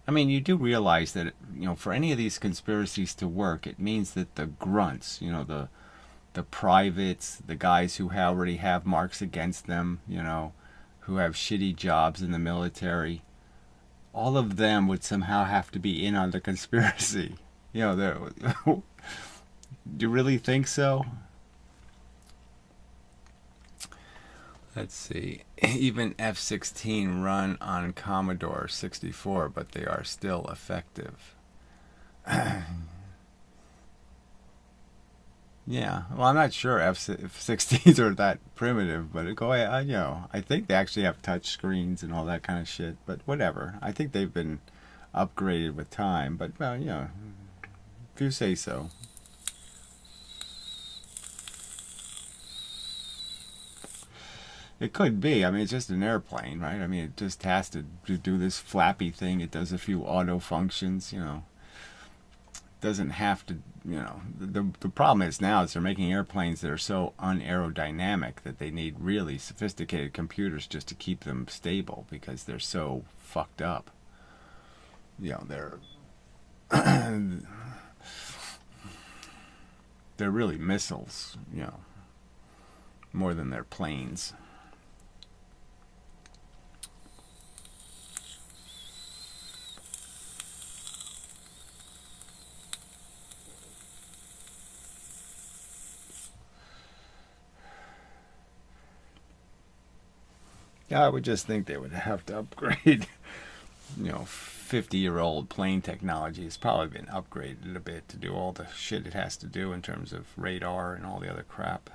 I mean, you do realize that, for any of these conspiracies to work, it means that the grunts, the privates, the guys who already have marks against them, who have shitty jobs in the military, all of them would somehow have to be in on the conspiracy. Do you really think so? Let's see. Even F-16 run on Commodore 64, but they are still effective. Yeah, well, I'm not sure F-16s are that primitive, but go ahead. I think they actually have touch screens and all that kind of shit, but whatever. I think they've been upgraded with time, but, well, if you say so. It could be. I mean, it's just an airplane, right? I mean, it just has to do this flappy thing. It does a few auto functions, It doesn't have to, The problem is now is they're making airplanes that are so unaerodynamic that they need really sophisticated computers just to keep them stable because they're so fucked up. They're they're really missiles, more than they're planes. Yeah, I would just think they would have to upgrade. 50-year-old plane technology has probably been upgraded a bit to do all the shit it has to do in terms of radar and all the other crap.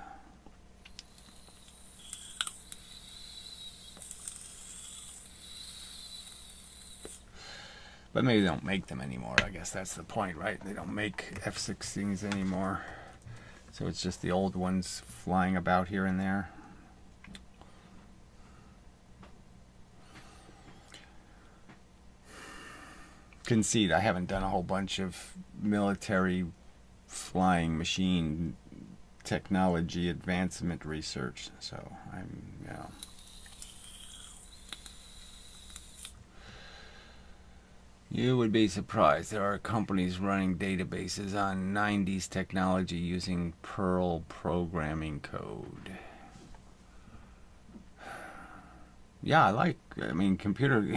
But maybe they don't make them anymore. I guess that's the point, right? They don't make F-16s anymore. So it's just the old ones flying about here and there. concede I haven't done a whole bunch of military flying machine technology advancement research, so I'm, you know. You would be surprised. There are companies running databases on 90s technology using Perl programming code. Yeah, I mean, computer,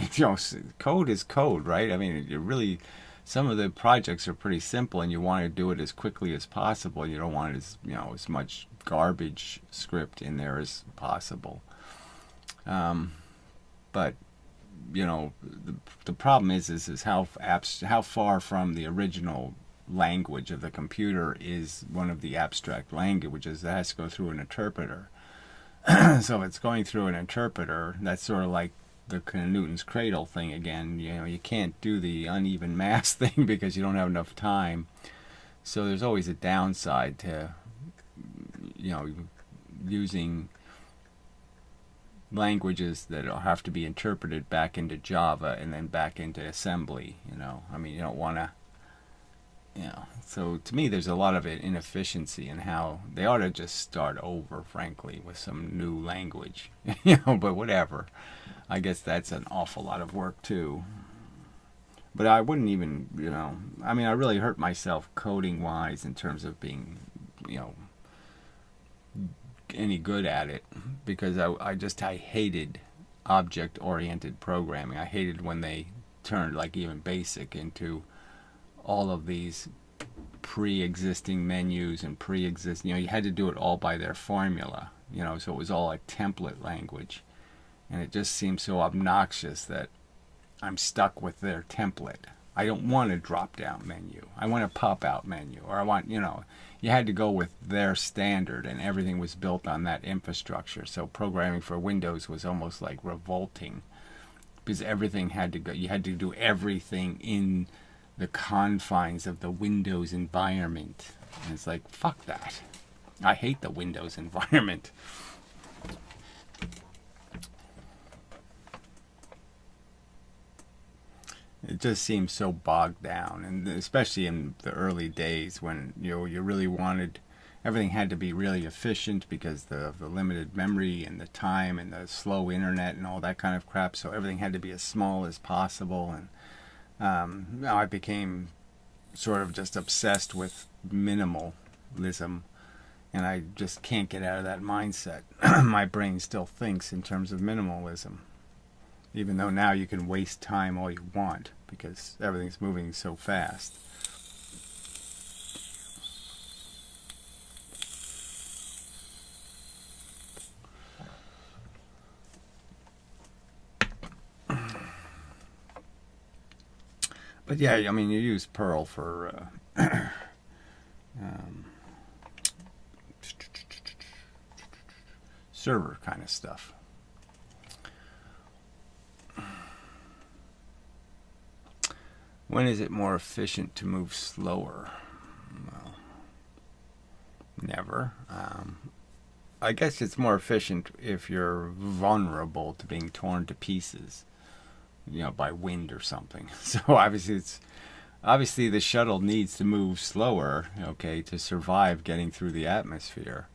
code is code, right? I mean, you really, some of the projects are pretty simple and you want to do it as quickly as possible. You don't want as much garbage script in there as possible. But the problem is how far from the original language of the computer is one of the abstract languages that has to go through an interpreter. So if it's going through an interpreter, that's sort of like the Newton's cradle thing again. You can't do the uneven mass thing because you don't have enough time. So there's always a downside to using languages that have to be interpreted back into Java and then back into assembly. I mean, you don't want to. So to me, there's a lot of inefficiency in how they ought to just start over, frankly, with some new language. But whatever. I guess that's an awful lot of work too. But I wouldn't even, I mean, I really hurt myself coding wise in terms of being, any good at it, because I hated object oriented programming. I hated when they turned like even BASIC into all of these pre-existing menus and pre-existing, you had to do it all by their formula, so it was all like template language, and it just seems so obnoxious that I'm stuck with their template. I don't want a drop-down menu. I want a pop-out menu, or I want, you had to go with their standard, and everything was built on that infrastructure. So programming for Windows was almost like revolting, because everything had to go. You had to do everything in the confines of the Windows environment. And it's like, fuck that. I hate the Windows environment. It just seems so bogged down, and especially in the early days when you really wanted everything had to be really efficient because of the limited memory and the time and the slow internet and all that kind of crap. So everything had to be as small as possible, and now I became sort of just obsessed with minimalism, and I just can't get out of that mindset. My brain still thinks in terms of minimalism. Even though now you can waste time all you want because everything's moving so fast. But yeah, I mean, you use Perl for server kind of stuff. When is it more efficient to move slower? Well, never. I guess it's more efficient if you're vulnerable to being torn to pieces, by wind or something. So obviously the shuttle needs to move slower, to survive getting through the atmosphere.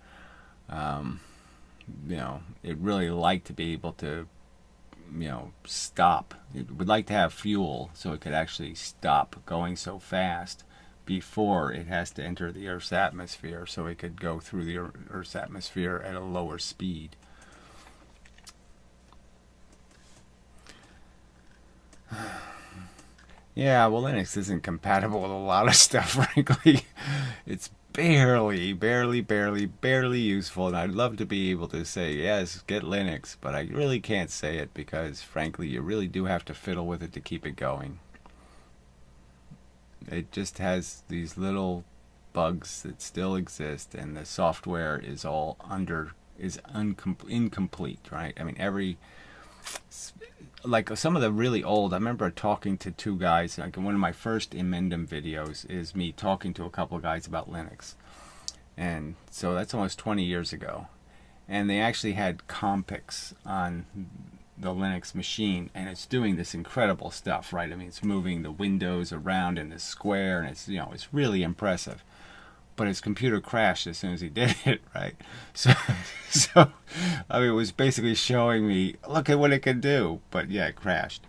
It really like to be able to stop. It would like to have fuel so it could actually stop going so fast before it has to enter the Earth's atmosphere, so it could go through the Earth's atmosphere at a lower speed. Yeah, well, Linux isn't compatible with a lot of stuff, frankly. It's barely useful, and I'd love to be able to say, yes, get Linux, but I really can't say it because, frankly, you really do have to fiddle with it to keep it going. It just has these little bugs that still exist, and the software is all incomplete, right? I mean, like some of the really old, I remember talking to two guys, like one of my first Emendum videos is me talking to a couple of guys about Linux. And so that's almost 20 years ago. And they actually had Compics on the Linux machine, and it's doing this incredible stuff, right? I mean, it's moving the windows around in this square, and it's, it's really impressive. But his computer crashed as soon as he did it, right? So, I mean, it was basically showing me, look at what it can do. But yeah, it crashed.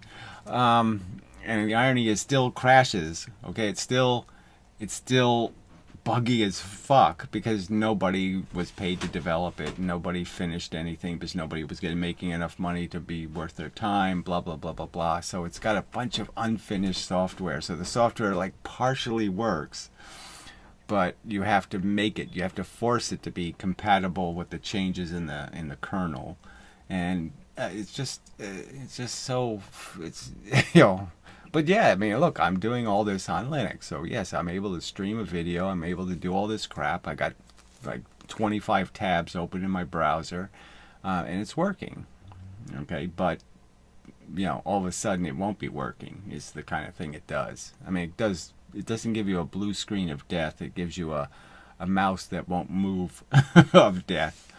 And the irony is, still crashes. Okay, it's still buggy as fuck because nobody was paid to develop it. Nobody finished anything because nobody was making enough money to be worth their time. Blah blah blah blah blah. So it's got a bunch of unfinished software. So the software like partially works, but you have to make it. You have to force it to be compatible with the changes in the kernel, and it's just so it's But yeah, I mean, look, I'm doing all this on Linux, so yes, I'm able to stream a video. I'm able to do all this crap. I got like 25 tabs open in my browser, and it's working. Okay, but all of a sudden it won't be working. Is the kind of thing it does. I mean, it does. It doesn't give you a blue screen of death. It gives you a mouse that won't move of death.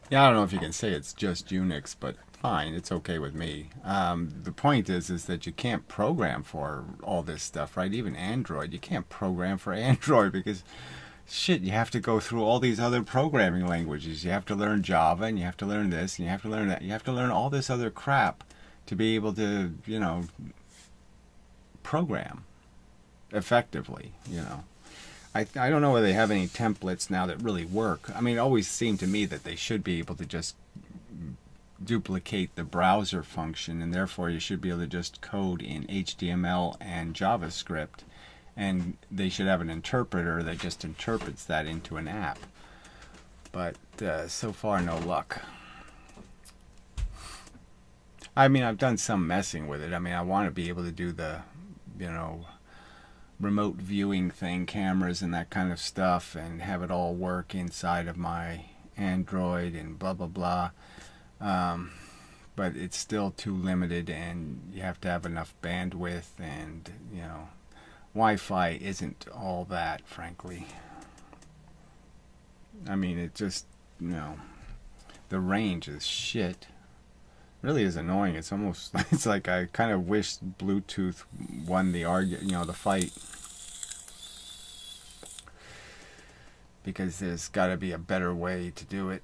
Yeah, I don't know if you can say it's just Unix, but fine, it's okay with me. The point is that you can't program for all this stuff, right? Even Android, you can't program for Android because shit, you have to go through all these other programming languages. You have to learn Java, and you have to learn this, and you have to learn that. You have to learn all this other crap to be able to, program effectively, I don't know whether they have any templates now that really work. I mean, it always seemed to me that they should be able to just duplicate the browser function, and therefore you should be able to just code in HTML and JavaScript, and they should have an interpreter that just interprets that into an app. But so far, no luck. I mean, I've done some messing with it. I mean, I want to be able to do the, remote viewing thing, cameras and that kind of stuff, and have it all work inside of my Android and blah blah blah. But it's still too limited, and you have to have enough bandwidth, and Wi-Fi isn't all that, frankly. I mean, it just the range is shit. Really is annoying. It's almost, it's like I kind of wish Bluetooth won the the fight, because there's got to be a better way to do it.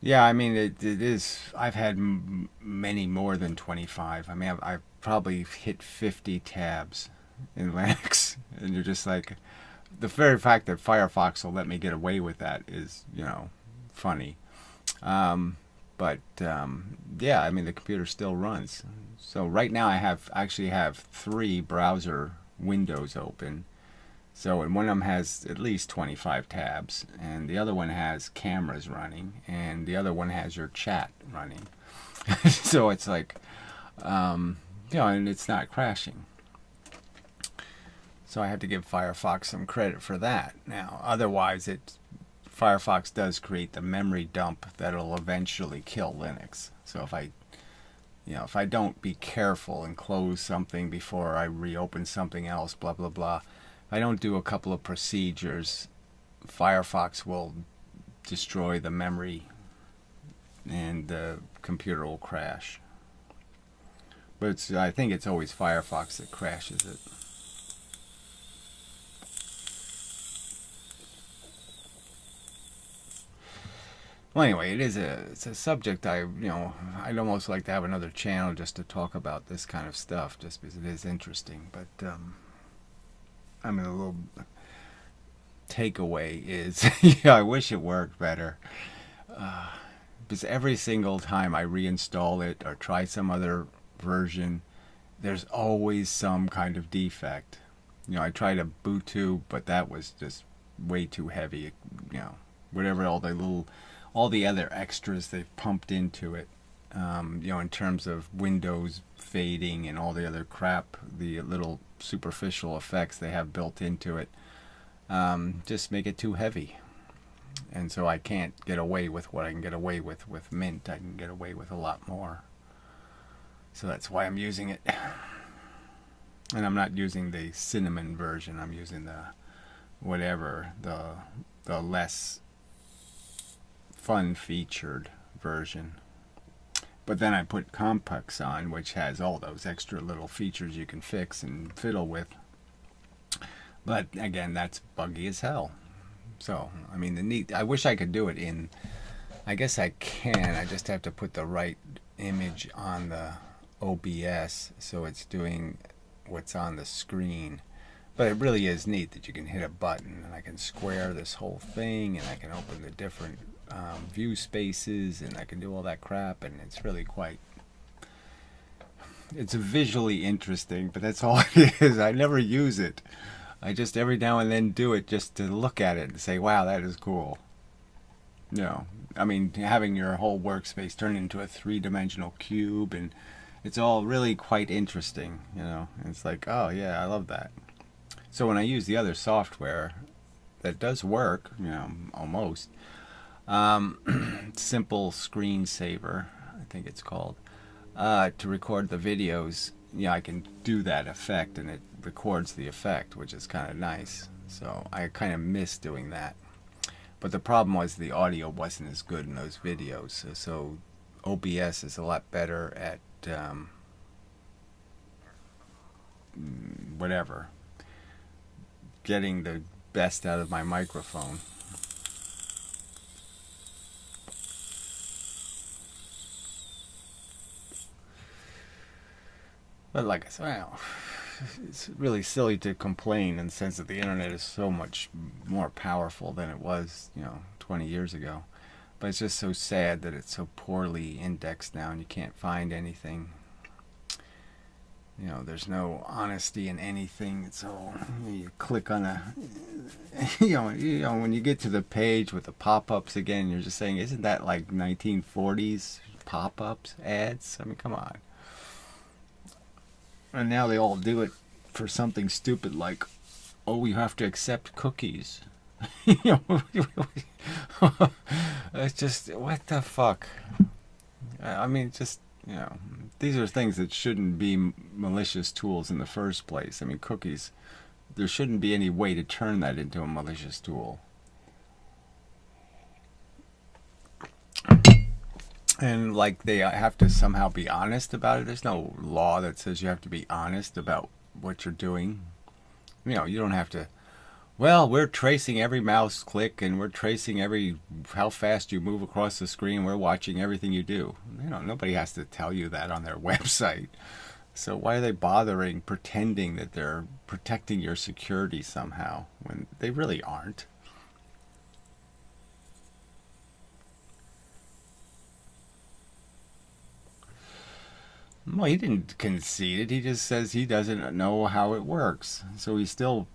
Yeah, I mean, it is. I've had many more than 25. I mean, I've probably hit 50 tabs in Linux, and you're just like, the very fact that Firefox will let me get away with that is, funny. But yeah, I mean, the computer still runs. So right now I actually have 3 browser windows open. So, and one of them has at least 25 tabs, and the other one has cameras running, and the other one has your chat running. So it's like, and it's not crashing. So I have to give Firefox some credit for that. Now, otherwise, Firefox does create the memory dump that'll eventually kill Linux. So if I don't be careful and close something before I reopen something else, blah blah blah, if I don't do a couple of procedures, Firefox will destroy the memory, and the computer will crash. But I think it's always Firefox that crashes it. Well, anyway, it's a subject I'd almost like to have another channel just to talk about this kind of stuff, just because it is interesting. But I mean, a little takeaway is, I wish it worked better. Because every single time I reinstall it or try some other version, there's always some kind of defect. I tried a Ubuntu, but that was just way too heavy. Whatever all the other extras they've pumped into it, in terms of Windows fading and all the other crap, the little superficial effects they have built into it, just make it too heavy. And so I can't get away with what I can get away with Mint. I can get away with a lot more. So that's why I'm using it. And I'm not using the cinnamon version. I'm using the whatever, the less fun featured version. But then I put Complex on, which has all those extra little features you can fix and fiddle with. But again, that's buggy as hell. So, I mean, I wish I could do it in, I guess I can. I just have to put the right image on the OBS so it's doing what's on the screen. But it really is neat that you can hit a button and I can square this whole thing and I can open the different view spaces and I can do all that crap, and it's really quite, it's visually interesting, but that's all it is. I never use it. I just every now and then do it just to look at it and say, wow, that is cool. You know, I mean, having your whole workspace turn into a three-dimensional cube, and it's all really quite interesting, you know. And it's like, oh yeah, I love that. So when I use the other software that does work, you know, almost, Simple Screensaver, I think it's called, to record the videos, yeah, I can do that effect and it records the effect, which is kind of nice. So I kind of miss doing that. But the problem was the audio wasn't as good in those videos. So OBS is a lot better at whatever, getting the best out of my microphone. But like I said, well, it's really silly to complain in the sense that the internet is so much more powerful than it was, you know, 20 years ago. But it's just so sad that it's so poorly indexed now and you can't find anything. You know, there's no honesty in anything. So you click on a, you know, when you get to the page with the pop-ups again, you're just saying, isn't that like 1940s pop-ups, ads? I mean, come on. And now they all do it for something stupid like, oh, you have to accept cookies. You know, it's just, what the fuck? I mean, just, you know, these are things that shouldn't be malicious tools in the first place. I mean, cookies, there shouldn't be any way to turn that into a malicious tool. And like they have to somehow be honest about it. There's no law that says you have to be honest about what you're doing. You know, you don't have to, well, we're tracing every mouse click and we're tracing how fast you move across the screen. We're watching everything you do. You know, nobody has to tell you that on their website. So why are they bothering pretending that they're protecting your security somehow when they really aren't? Well, he didn't concede it. He just says he doesn't know how it works. So he still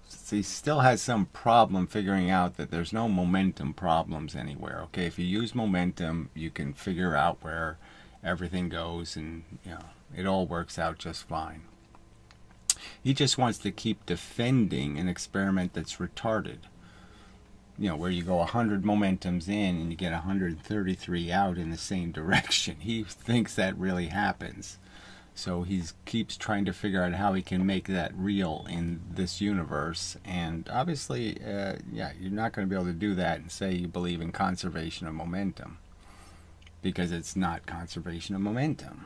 has some problem figuring out that there's no momentum problems anywhere. Okay, if you use momentum, you can figure out where everything goes, and you know, it all works out just fine. He just wants to keep defending an experiment that's retarded. You know, where you go 100 momentums in and you get 133 out in the same direction. He thinks that really happens. So he keeps trying to figure out how he can make that real in this universe. And obviously, yeah, you're not going to be able to do that and say you believe in conservation of momentum. Because it's not conservation of momentum.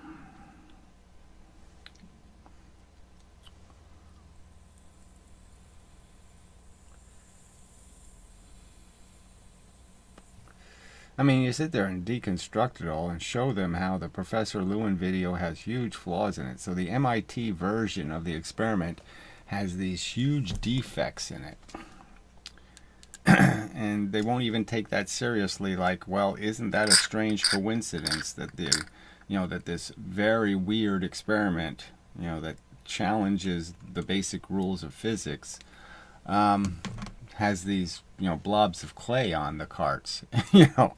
I mean, you sit there and deconstruct it all and show them how the Professor Lewin video has huge flaws in it. So the MIT version of the experiment has these huge defects in it. And they won't even take that seriously, like, well, isn't that a strange coincidence that that this very weird experiment, you know, that challenges the basic rules of physics, has these, you know, blobs of clay on the carts. You know,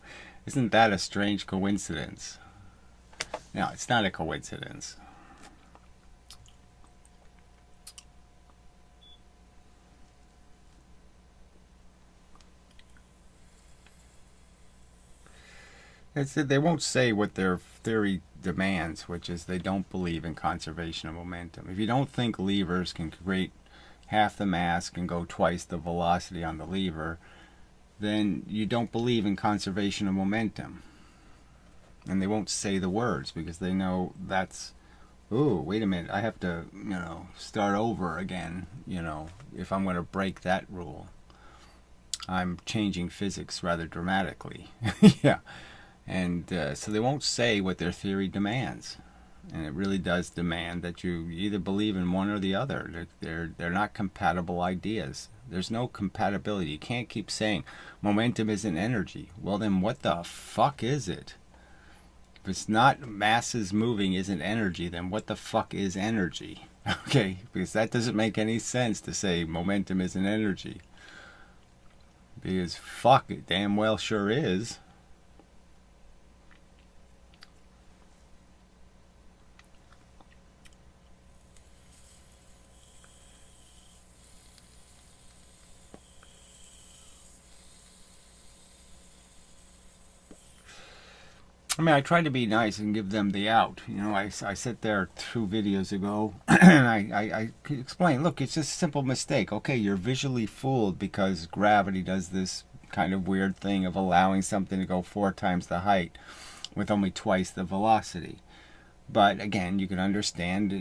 isn't that a strange coincidence? No, it's not a coincidence. They won't say what their theory demands, which is they don't believe in conservation of momentum. If you don't think levers can create half the mass and go twice the velocity on the lever, then you don't believe in conservation of momentum. And they won't say the words because they know that's, ooh, wait a minute, I have to, start over again, if I'm going to break that rule. I'm changing physics rather dramatically. Yeah. And so they won't say what their theory demands. And it really does demand that you either believe in one or the other. They're not compatible ideas. There's no compatibility. You can't keep saying momentum isn't energy. Well, then what the fuck is it? If it's not masses moving isn't energy, then what the fuck is energy? Okay, because that doesn't make any sense to say momentum isn't energy. Because fuck, it damn well sure is. I mean, I try to be nice and give them the out. I sit there 2 videos ago and I explain, look, it's just a simple mistake. Okay, you're visually fooled because gravity does this kind of weird thing of allowing something to go 4 times the height with only twice the velocity. But again, you can understand,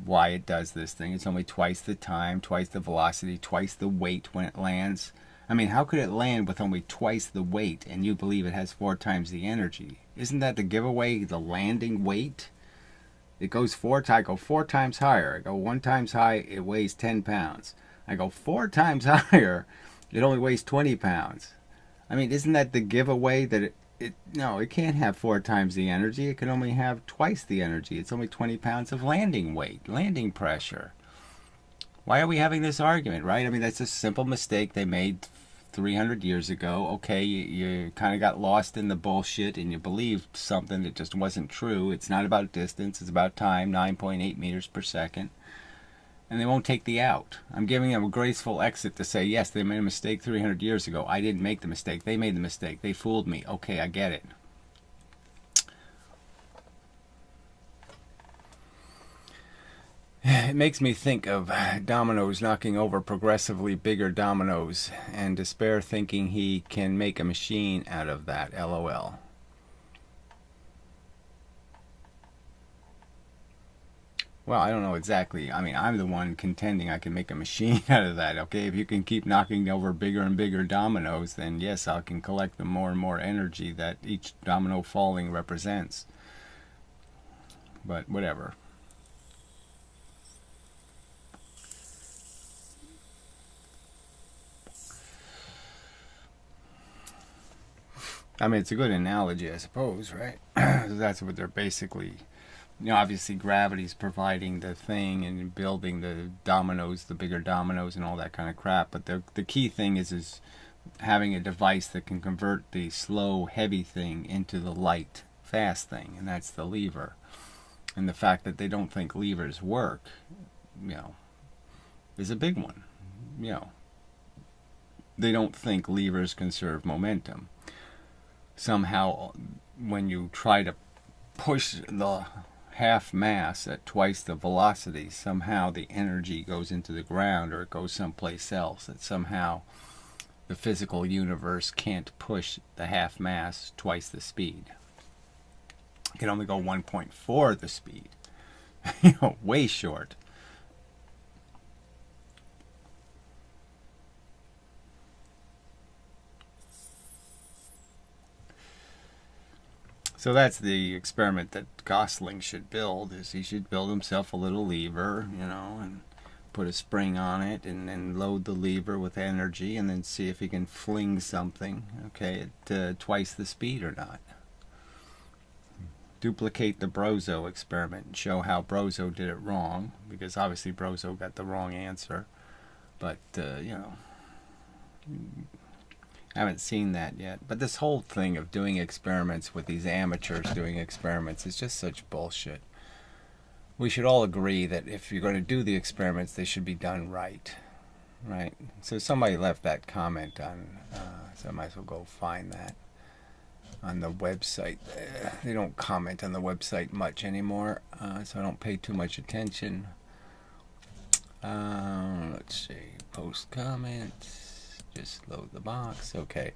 why it does this thing. It's only twice the time, twice the velocity, twice the weight when it lands. I mean, how could it land with only twice the weight and you believe it has 4 times the energy? Isn't that the giveaway, the landing weight? It goes 4 times. I go 4 times higher. I go 1 times high, it weighs 10 pounds. I go 4 times higher, it only weighs 20 pounds. I mean, isn't that the giveaway that no, it can't have 4 times the energy. It can only have twice the energy. It's only 20 pounds of landing weight, landing pressure. Why are we having this argument, right? I mean, that's a simple mistake they made 300 years ago. Okay, you kind of got lost in the bullshit and you believed something that just wasn't true. It's not about distance, it's about time, 9.8 meters per second. And they won't take the out. I'm giving them a graceful exit to say, yes, they made a mistake 300 years ago. I didn't make the mistake. They made the mistake. They fooled me. Okay, I get it. It makes me think of dominoes knocking over progressively bigger dominoes and despair thinking he can make a machine out of that. LOL. Well, I don't know exactly. I mean, I'm the one contending I can make a machine out of that. Okay, if you can keep knocking over bigger and bigger dominoes, then yes, I can collect the more and more energy that each domino falling represents. But whatever. I mean, it's a good analogy, I suppose, right? That's what they're basically, obviously gravity's providing the thing and building the dominoes, the bigger dominoes and all that kind of crap. But the key thing is having a device that can convert the slow, heavy thing into the light, fast thing, and that's the lever. And the fact that they don't think levers work, is a big one. They don't think levers conserve momentum. Somehow, when you try to push the half mass at twice the velocity, somehow the energy goes into the ground or it goes someplace else. That somehow the physical universe can't push the half mass twice the speed. It can only go 1.4 the speed. Way short. So that's the experiment that Gosling should build, is he should build himself a little lever, and put a spring on it and then load the lever with energy and then see if he can fling something, okay, at twice the speed or not. Duplicate the Brozo experiment and show how Brozo did it wrong, because obviously Brozo got the wrong answer. But, I haven't seen that yet. But this whole thing of doing experiments with these amateurs doing experiments is just such bullshit. We should all agree that if you're going to do the experiments, they should be done right. Right? So somebody left that comment on, so I might as well go find that. on the website. They don't comment on the website much anymore, so I don't pay too much attention. Let's see. Post comments. Just load the box. Okay.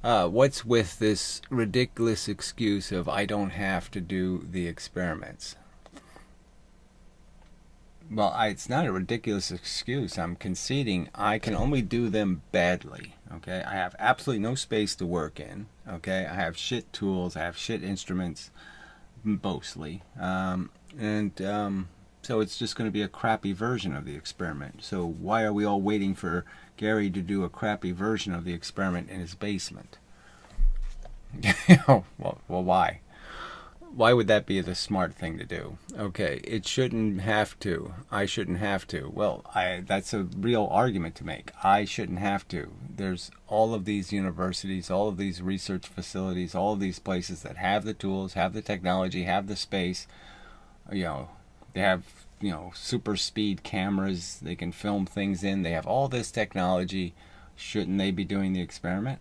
What's with this ridiculous excuse of I don't have to do the experiments? Well, it's not a ridiculous excuse. I'm conceding I can only do them badly. Okay, I have absolutely no space to work in. Okay, I have shit tools. I have shit instruments, mostly, so it's just going to be a crappy version of the experiment. So why are we all waiting for Gary to do a crappy version of the experiment in his basement? well, why? Why would that be the smart thing to do? Okay, it shouldn't have to. I shouldn't have to. Well, that's a real argument to make. I shouldn't have to. There's all of these universities, all of these research facilities, all of these places that have the tools, have the technology, have the space. They have, super speed cameras. They can film things in. They have all this technology. Shouldn't they be doing the experiment?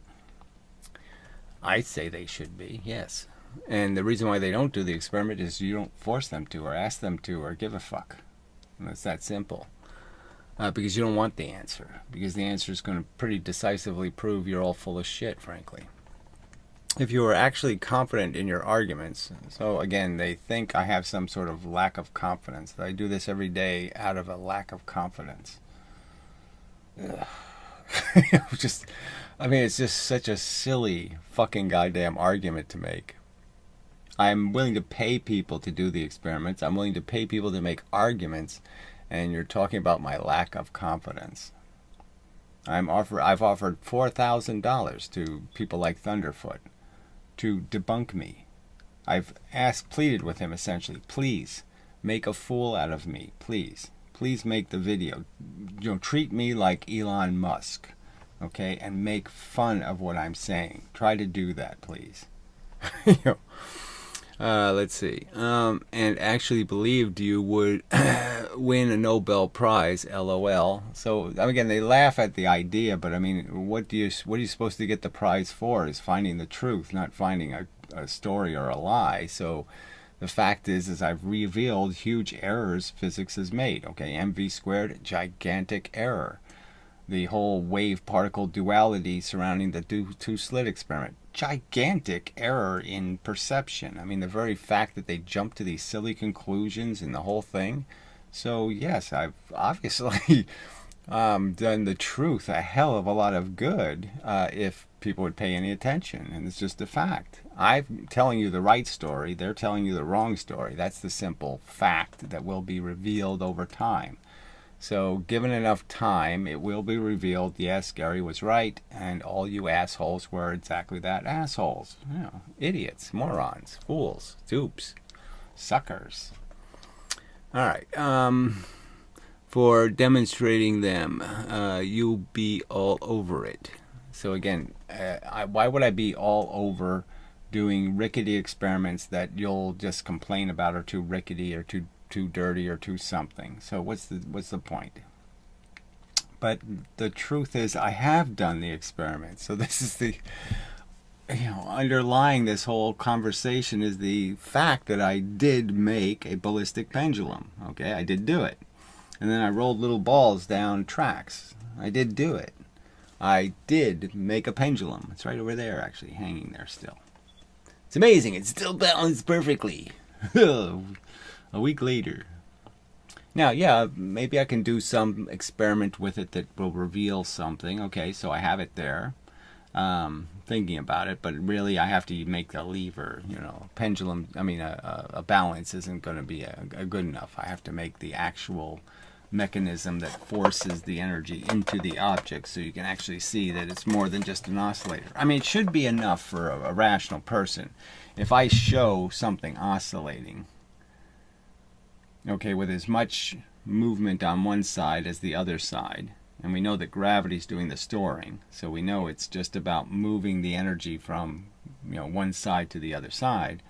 I'd say they should be, yes. And the reason why they don't do the experiment is you don't force them to or ask them to or give a fuck. And it's that simple. Because you don't want the answer. Because the answer is going to pretty decisively prove you're all full of shit, frankly. If you are actually confident in your arguments, so again, they think I have some sort of lack of confidence. I do this every day out of a lack of confidence. It's just such a silly fucking goddamn argument to make. I'm willing to pay people to do the experiments. I'm willing to pay people to make arguments, and you're talking about my lack of confidence. I've offered $4,000 to people like Thunderfoot to debunk me. I've pleaded with him essentially, please make a fool out of me, please make the video. Treat me like Elon Musk, okay, and make fun of what I'm saying. Try to do that, please. Let's see. And actually believed you would win a Nobel Prize, LOL. So again, they laugh at the idea, but I mean, what are you supposed to get the prize for? Is finding the truth, not finding a story or a lie. So the fact is I've revealed huge errors physics has made. Okay, mv squared, gigantic error. The whole wave-particle duality surrounding the two-slit experiment, gigantic error in perception. I mean, the very fact that they jump to these silly conclusions in the whole thing. So yes, I've obviously done the truth a hell of a lot of good if people would pay any attention, and it's just a fact. I'm telling you the right story, they're telling you the wrong story. That's the simple fact that will be revealed over time. So given enough time, it will be revealed, yes, Gary was right, and all you assholes were exactly that, assholes. Idiots, morons, fools, dupes, suckers. All right. For demonstrating them, you'll be all over it. So again, why would I be all over doing rickety experiments that you'll just complain about are too rickety or too dirty or too something? So what's the point? But the truth is I have done the experiment. So this is the underlying this whole conversation is the fact that I did make a ballistic pendulum. Okay, I did do it. And then I rolled little balls down tracks. I did do it. I did make a pendulum. It's right over there, actually, hanging there still. It's amazing. It's still balanced perfectly. A week later. Now, yeah, maybe I can do some experiment with it that will reveal something. Okay, so I have it there. Thinking about it, but really I have to make the lever. Pendulum, a balance isn't going to be a good enough. I have to make the actual mechanism that forces the energy into the object so you can actually see that it's more than just an oscillator. It should be enough for a rational person. If I show something oscillating, okay, with as much movement on one side as the other side, and we know that gravity's doing the storing, so we know it's just about moving the energy from one side to the other side,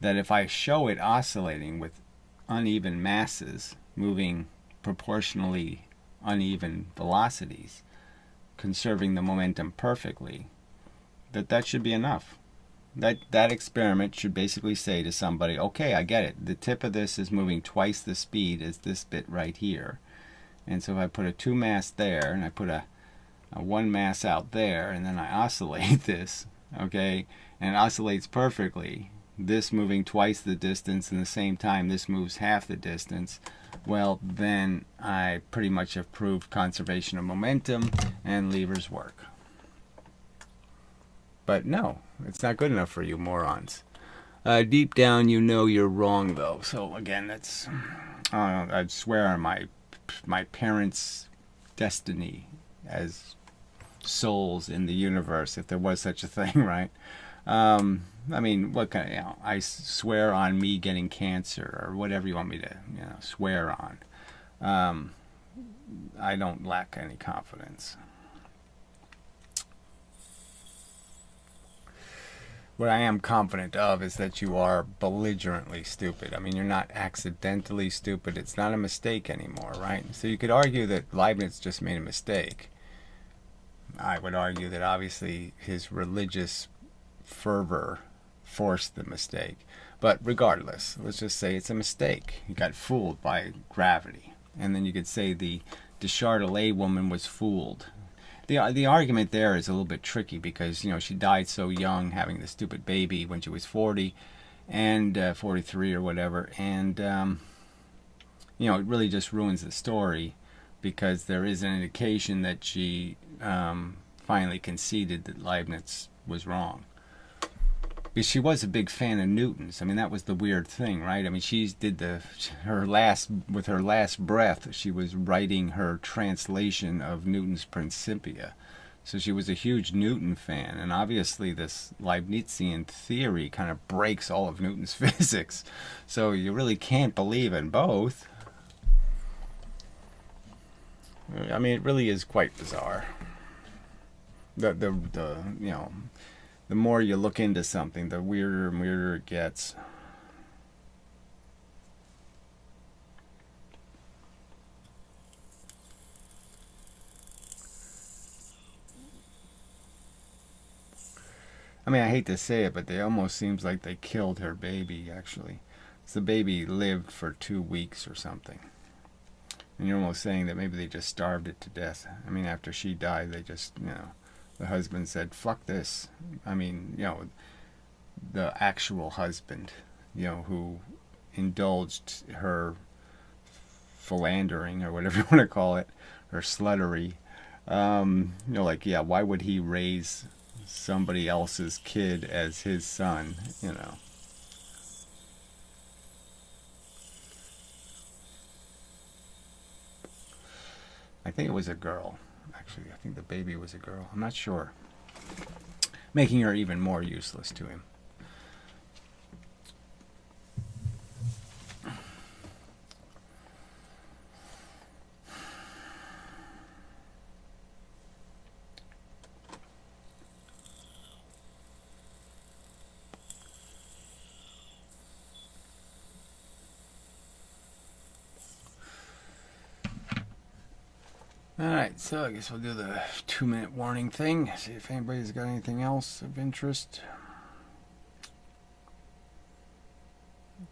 that if I show it oscillating with uneven masses moving proportionally uneven velocities, conserving the momentum perfectly, that should be enough. That experiment should basically say to somebody, okay, I get it. The tip of this is moving twice the speed as this bit right here. And so if I put a 2 mass there, and I put a 1 mass out there, and then I oscillate this, okay, and it oscillates perfectly, this moving twice the distance, and the same time this moves half the distance, well, then I pretty much have proved conservation of momentum, and levers work. But no, it's not good enough for you morons. Deep down, you know you're wrong, though. So again, that's I'd swear on my parents' destiny as souls in the universe, if there was such a thing, right? I mean, what kind of, I swear on me getting cancer or whatever you want me to, swear on. I don't lack any confidence. What I am confident of is that you are belligerently stupid. I mean, you're not accidentally stupid. It's not a mistake anymore, right? So you could argue that Leibniz just made a mistake. I would argue that obviously his religious fervor forced the mistake. But regardless, let's just say it's a mistake. He got fooled by gravity. And then you could say the Deschardelet woman was fooled. The argument there is a little bit tricky because, she died so young, having the stupid baby when she was 40 and 43 or whatever. And, it really just ruins the story because there is an indication that she finally conceded that Leibniz was wrong. Because she was a big fan of Newton's. I mean, that was the weird thing, right? I mean, with her last breath, she was writing her translation of Newton's Principia. So she was a huge Newton fan, and obviously this Leibnizian theory kind of breaks all of Newton's physics. So you really can't believe in both. I mean, it really is quite bizarre. The more you look into something, the weirder and weirder it gets. I mean, I hate to say it, but it almost seems like they killed her baby, actually. So the baby lived for 2 weeks or something. And you're almost saying that maybe they just starved it to death. I mean, after she died, they just, the husband said, fuck this. I mean, the actual husband, who indulged her philandering or whatever you want to call it, her sluttery. Why would he raise somebody else's kid as his son, I think it was a girl. Actually, I think the baby was a girl. I'm not sure. Making her even more useless to him. Alright, so I guess we'll do the 2-minute warning thing. See if anybody's got anything else of interest.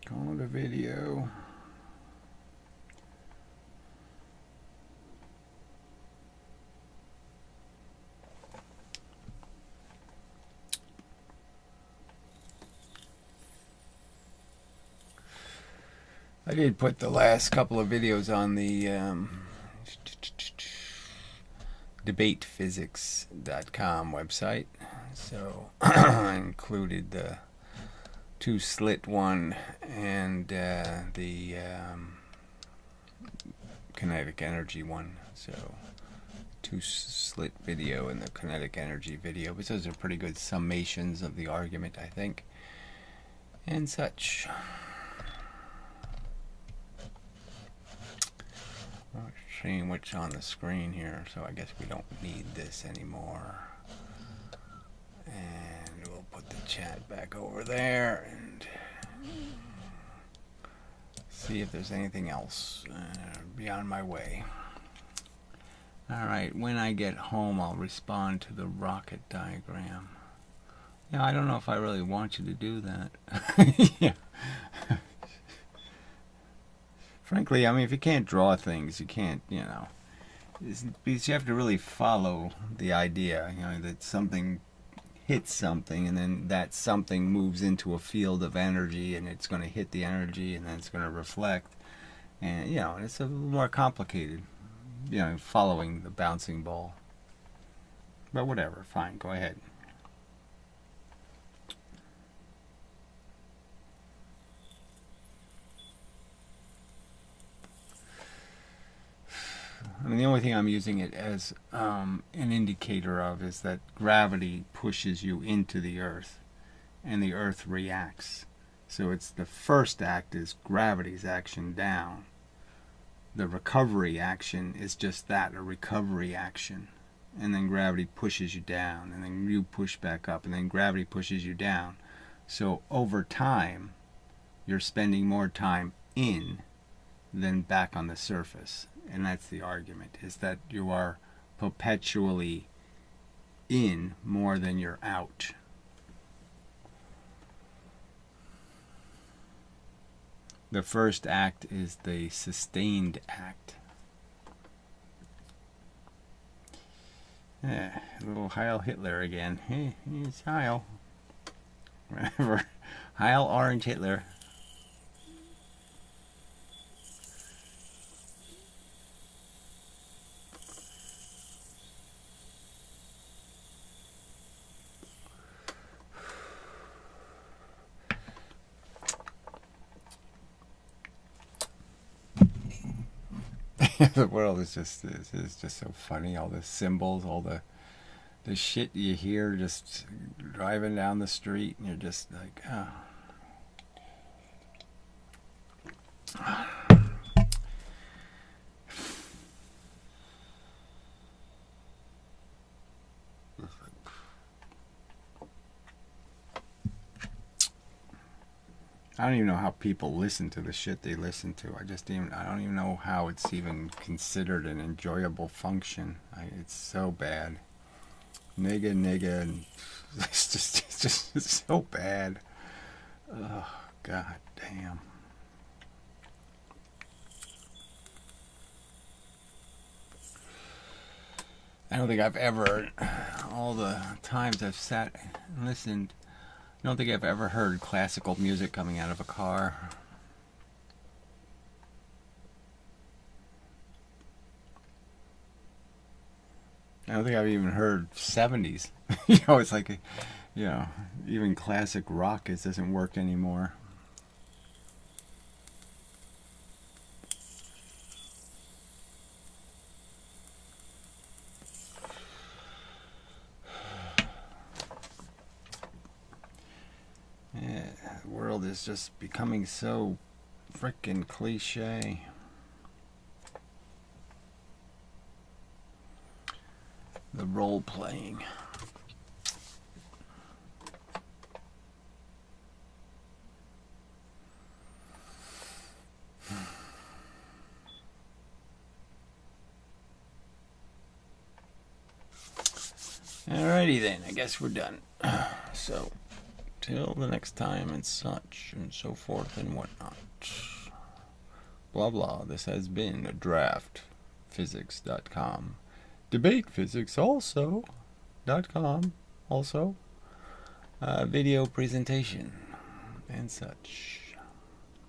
Call it a video. I did put the last couple of videos on the debatephysics.com website. So I included the 2-slit one and the kinetic energy one. So 2-slit video and the kinetic energy video. But those are pretty good summations of the argument, I think, and such. Seeing what's on the screen here, so I guess we don't need this anymore. And we'll put the chat back over there and see if there's anything else beyond my way. Alright, when I get home I'll respond to the rocket diagram. Yeah, I don't know if I really want you to do that. Yeah. Frankly, I mean, if you can't draw things, you can't, you know. Because you have to really follow the idea, you know, that something hits something, and then that something moves into a field of energy, and it's going to hit the energy, and then it's going to reflect. And, you know, it's a little more complicated, you know, following the bouncing ball. But whatever, fine, go ahead. I mean, the only thing I'm using it as an indicator of is that gravity pushes you into the earth, and the earth reacts. So it's the first act is gravity's action down. The recovery action is just that, a recovery action. And then gravity pushes you down, and then you push back up, and then gravity pushes you down. So over time, you're spending more time in than back on the surface. And that's the argument, is that you are perpetually in more than you're out. The first act is the sustained act. Yeah, little Heil Hitler again. Hey, it's Heil. Whatever. Heil Orange Hitler. The world is just so funny. All the symbols, all the shit you hear just driving down the street, and you're just like, oh. I don't even know how people listen to the shit they listen to. I don't even know how it's even considered an enjoyable function. It's so bad. Nigga, and it's just so bad. Oh, god damn. I don't think I've ever, all the times I've sat and listened, I don't think I've ever heard classical music coming out of a car. I don't think I've even heard 70s. You know, it's like, you know, even classic rock doesn't work anymore. Yeah, the world is just becoming so frickin' cliche. The role playing. Alrighty then, I guess we're done. So, till the next time, and such, and so forth, and whatnot. Blah blah, this has been a draftphysics.com. Debatephysics.com also. Video presentation, and such.